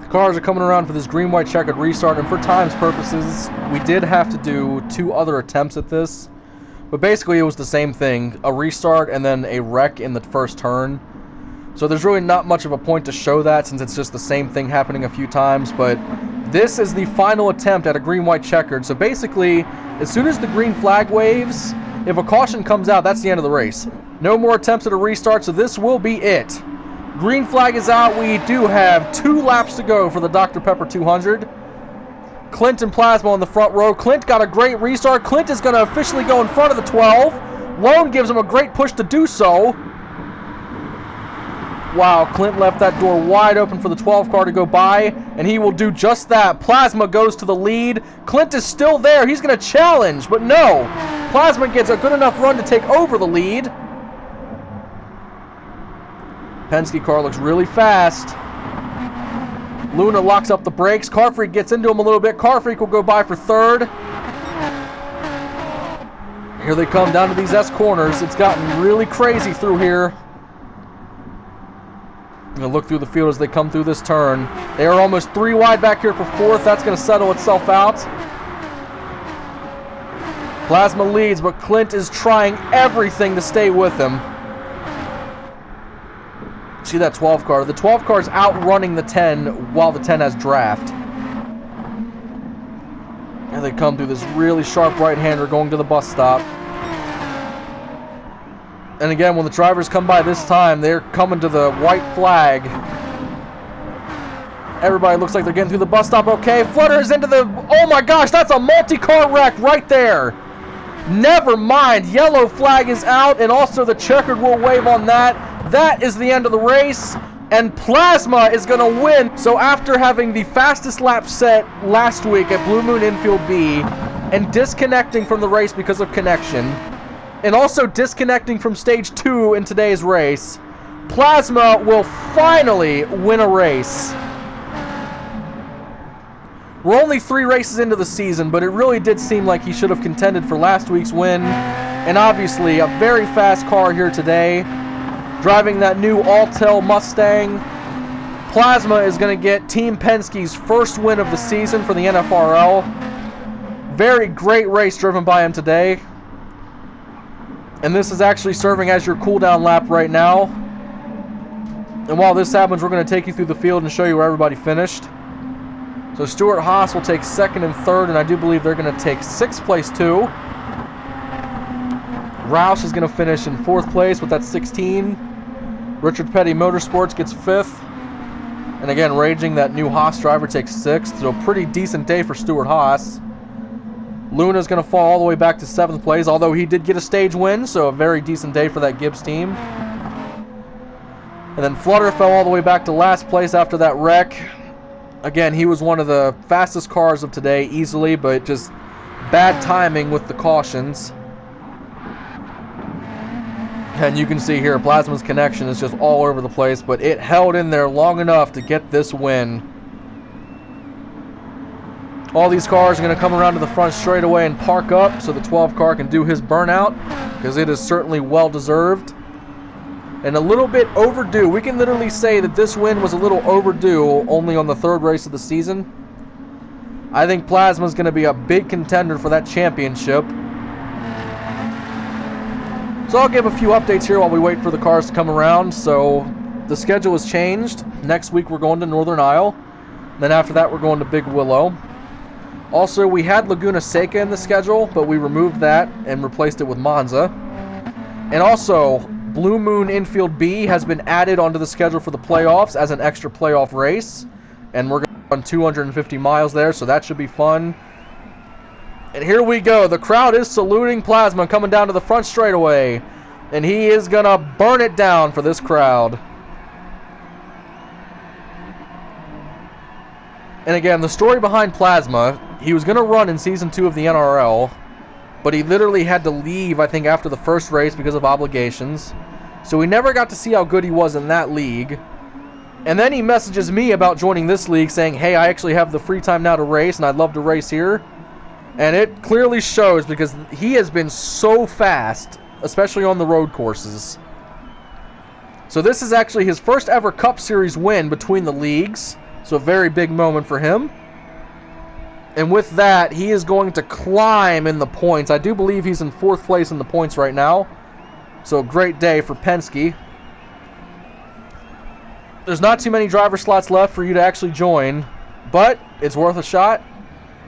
Cars are coming around for this green, white, checkered restart, and for time's purposes, we did have to do 2 other attempts at this. But basically, it was the same thing. A restart and then a wreck in the first turn. So there's really not much of a point to show that since it's just the same thing happening a few times. But this is the final attempt at a green, white, checkered. So basically, as soon as the green flag waves, if a caution comes out, that's the end of the race. No more attempts at a restart, so this will be it. Green flag is out. We do have 2 laps to go for the Dr. Pepper 200. Clint and Plasma on the front row. Clint got a great restart. Clint is going to officially go in front of the 12. Lone gives him a great push to do so. Wow, Clint left that door wide open for the 12 car to go by, and he will do just that. Plasma goes to the lead. Clint is still there. He's going to challenge, but no. Plasma gets a good enough run to take over the lead. Penske car looks really fast. Luna locks up the brakes. Carfreak gets into him a little bit. Carfreak will go by for 3rd. Here they come down to these S corners. It's gotten really crazy through here. I'm going to look through the field as they come through this turn. They are almost 3 wide back here for 4th. That's going to settle itself out. Plasma leads, but Clint is trying everything to stay with him. See that 12 car? The 12 car is outrunning the 10 while the 10 has draft. And they come through this really sharp right-hander going to the bus stop. And again, when the drivers come by this time, they're coming to the white flag. Everybody looks like they're getting through the bus stop okay. Flutter is into the... Oh my gosh, that's a multi-car wreck right there. Never mind. Yellow flag is out, and also the checkered will wave on that. That is the end of the race, and Plasma is going to win. So after having the fastest lap set last week at Blue Moon Infield B, and disconnecting from the race because of connection, and also disconnecting from Stage 2 in today's race, Plasma will finally win a race. We're only 3 races into the season, but it really did seem like he should have contended for last week's win. And obviously, a very fast car here today. Driving that new Altel Mustang. Plasma is going to get Team Penske's first win of the season for the NFRL. Very great race driven by him today. And this is actually serving as your cooldown lap right now. And while this happens, we're going to take you through the field and show you where everybody finished. So Stuart Haas will take 2nd and 3rd, and I do believe they're going to take 6th place too. Roush is going to finish in 4th place with that 16. Richard Petty Motorsports gets 5th. And again, Raging, that new Haas driver, takes 6th. So a pretty decent day for Stuart Haas. Luna's going to fall all the way back to 7th place, although he did get a stage win, so a very decent day for that Gibbs team. And then Flutter fell all the way back to last place after that wreck. Again, he was one of the fastest cars of today, easily, but just bad timing with the cautions. And you can see here, Plasma's connection is just all over the place, but it held in there long enough to get this win. All these cars are going to come around to the front straightaway and park up so the 12 car can do his burnout, because it is certainly well deserved. And a little bit overdue. We can literally say that this win was a little overdue only on the 3rd race of the season. I think Plasma's going to be a big contender for that championship. So I'll give a few updates here while we wait for the cars to come around. So the schedule has changed. Next week we're going to Northern Isle. Then after that we're going to Big Willow. Also, we had Laguna Seca in the schedule, but we removed that and replaced it with Monza. And also, Blue Moon Infield B has been added onto the schedule for the playoffs as an extra playoff race. And we're going to run 250 miles there, so that should be fun. And here we go. The crowd is saluting Plasma coming down to the front straightaway. And he is going to burn it down for this crowd. And again, the story behind Plasma, he was going to run in Season 2 of the NRL, but he literally had to leave, I think, after the first race because of obligations. So we never got to see how good he was in that league. And then he messages me about joining this league saying, hey, I actually have the free time now to race, and I'd love to race here. And it clearly shows because he has been so fast, especially on the road courses. So this is actually his first ever Cup Series win between the leagues. So a very big moment for him. And with that, he is going to climb in the points. I do believe he's in 4th place in the points right now. So a great day for Penske. There's not too many driver slots left for you to actually join, but it's worth a shot.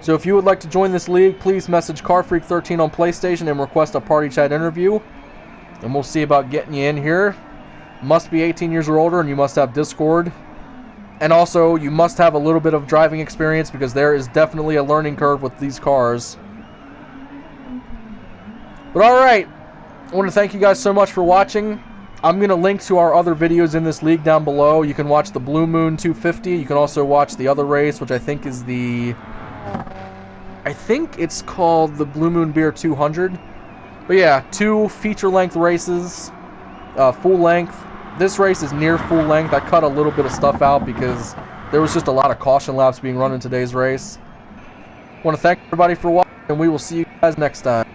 So if you would like to join this league, please message CarFreak13 on PlayStation and request a party chat interview. And we'll see about getting you in here. Must be 18 years or older, and you must have Discord. And also, you must have a little bit of driving experience, because there is definitely a learning curve with these cars. But alright, I want to thank you guys so much for watching. I'm going to link to our other videos in this league down below. You can watch the Blue Moon 250. You can also watch the other race, which I think is the... I think it's called the Blue Moon Beer 200. But yeah, 2 feature-length races, full length. This race is near full length. I cut a little bit of stuff out because there was just a lot of caution laps being run in today's race. I want to thank everybody for watching, and we will see you guys next time.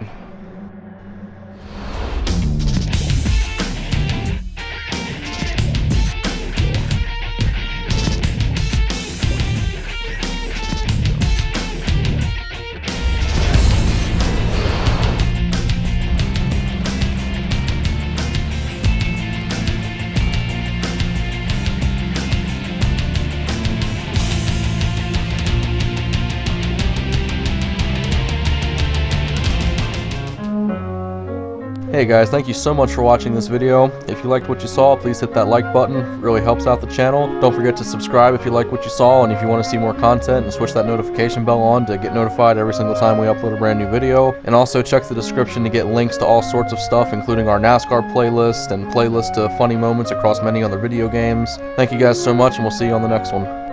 Hey guys, thank you so much for watching this video. If you liked what you saw, please hit that like button. It really helps out the channel. Don't forget to subscribe if you like what you saw, and if you want to see more content, and switch that notification bell on to get notified every single time we upload a brand new video. And also check the description to get links to all sorts of stuff, including our NASCAR playlist and playlists to funny moments across many other video games. Thank you guys so much, and we'll see you on the next one.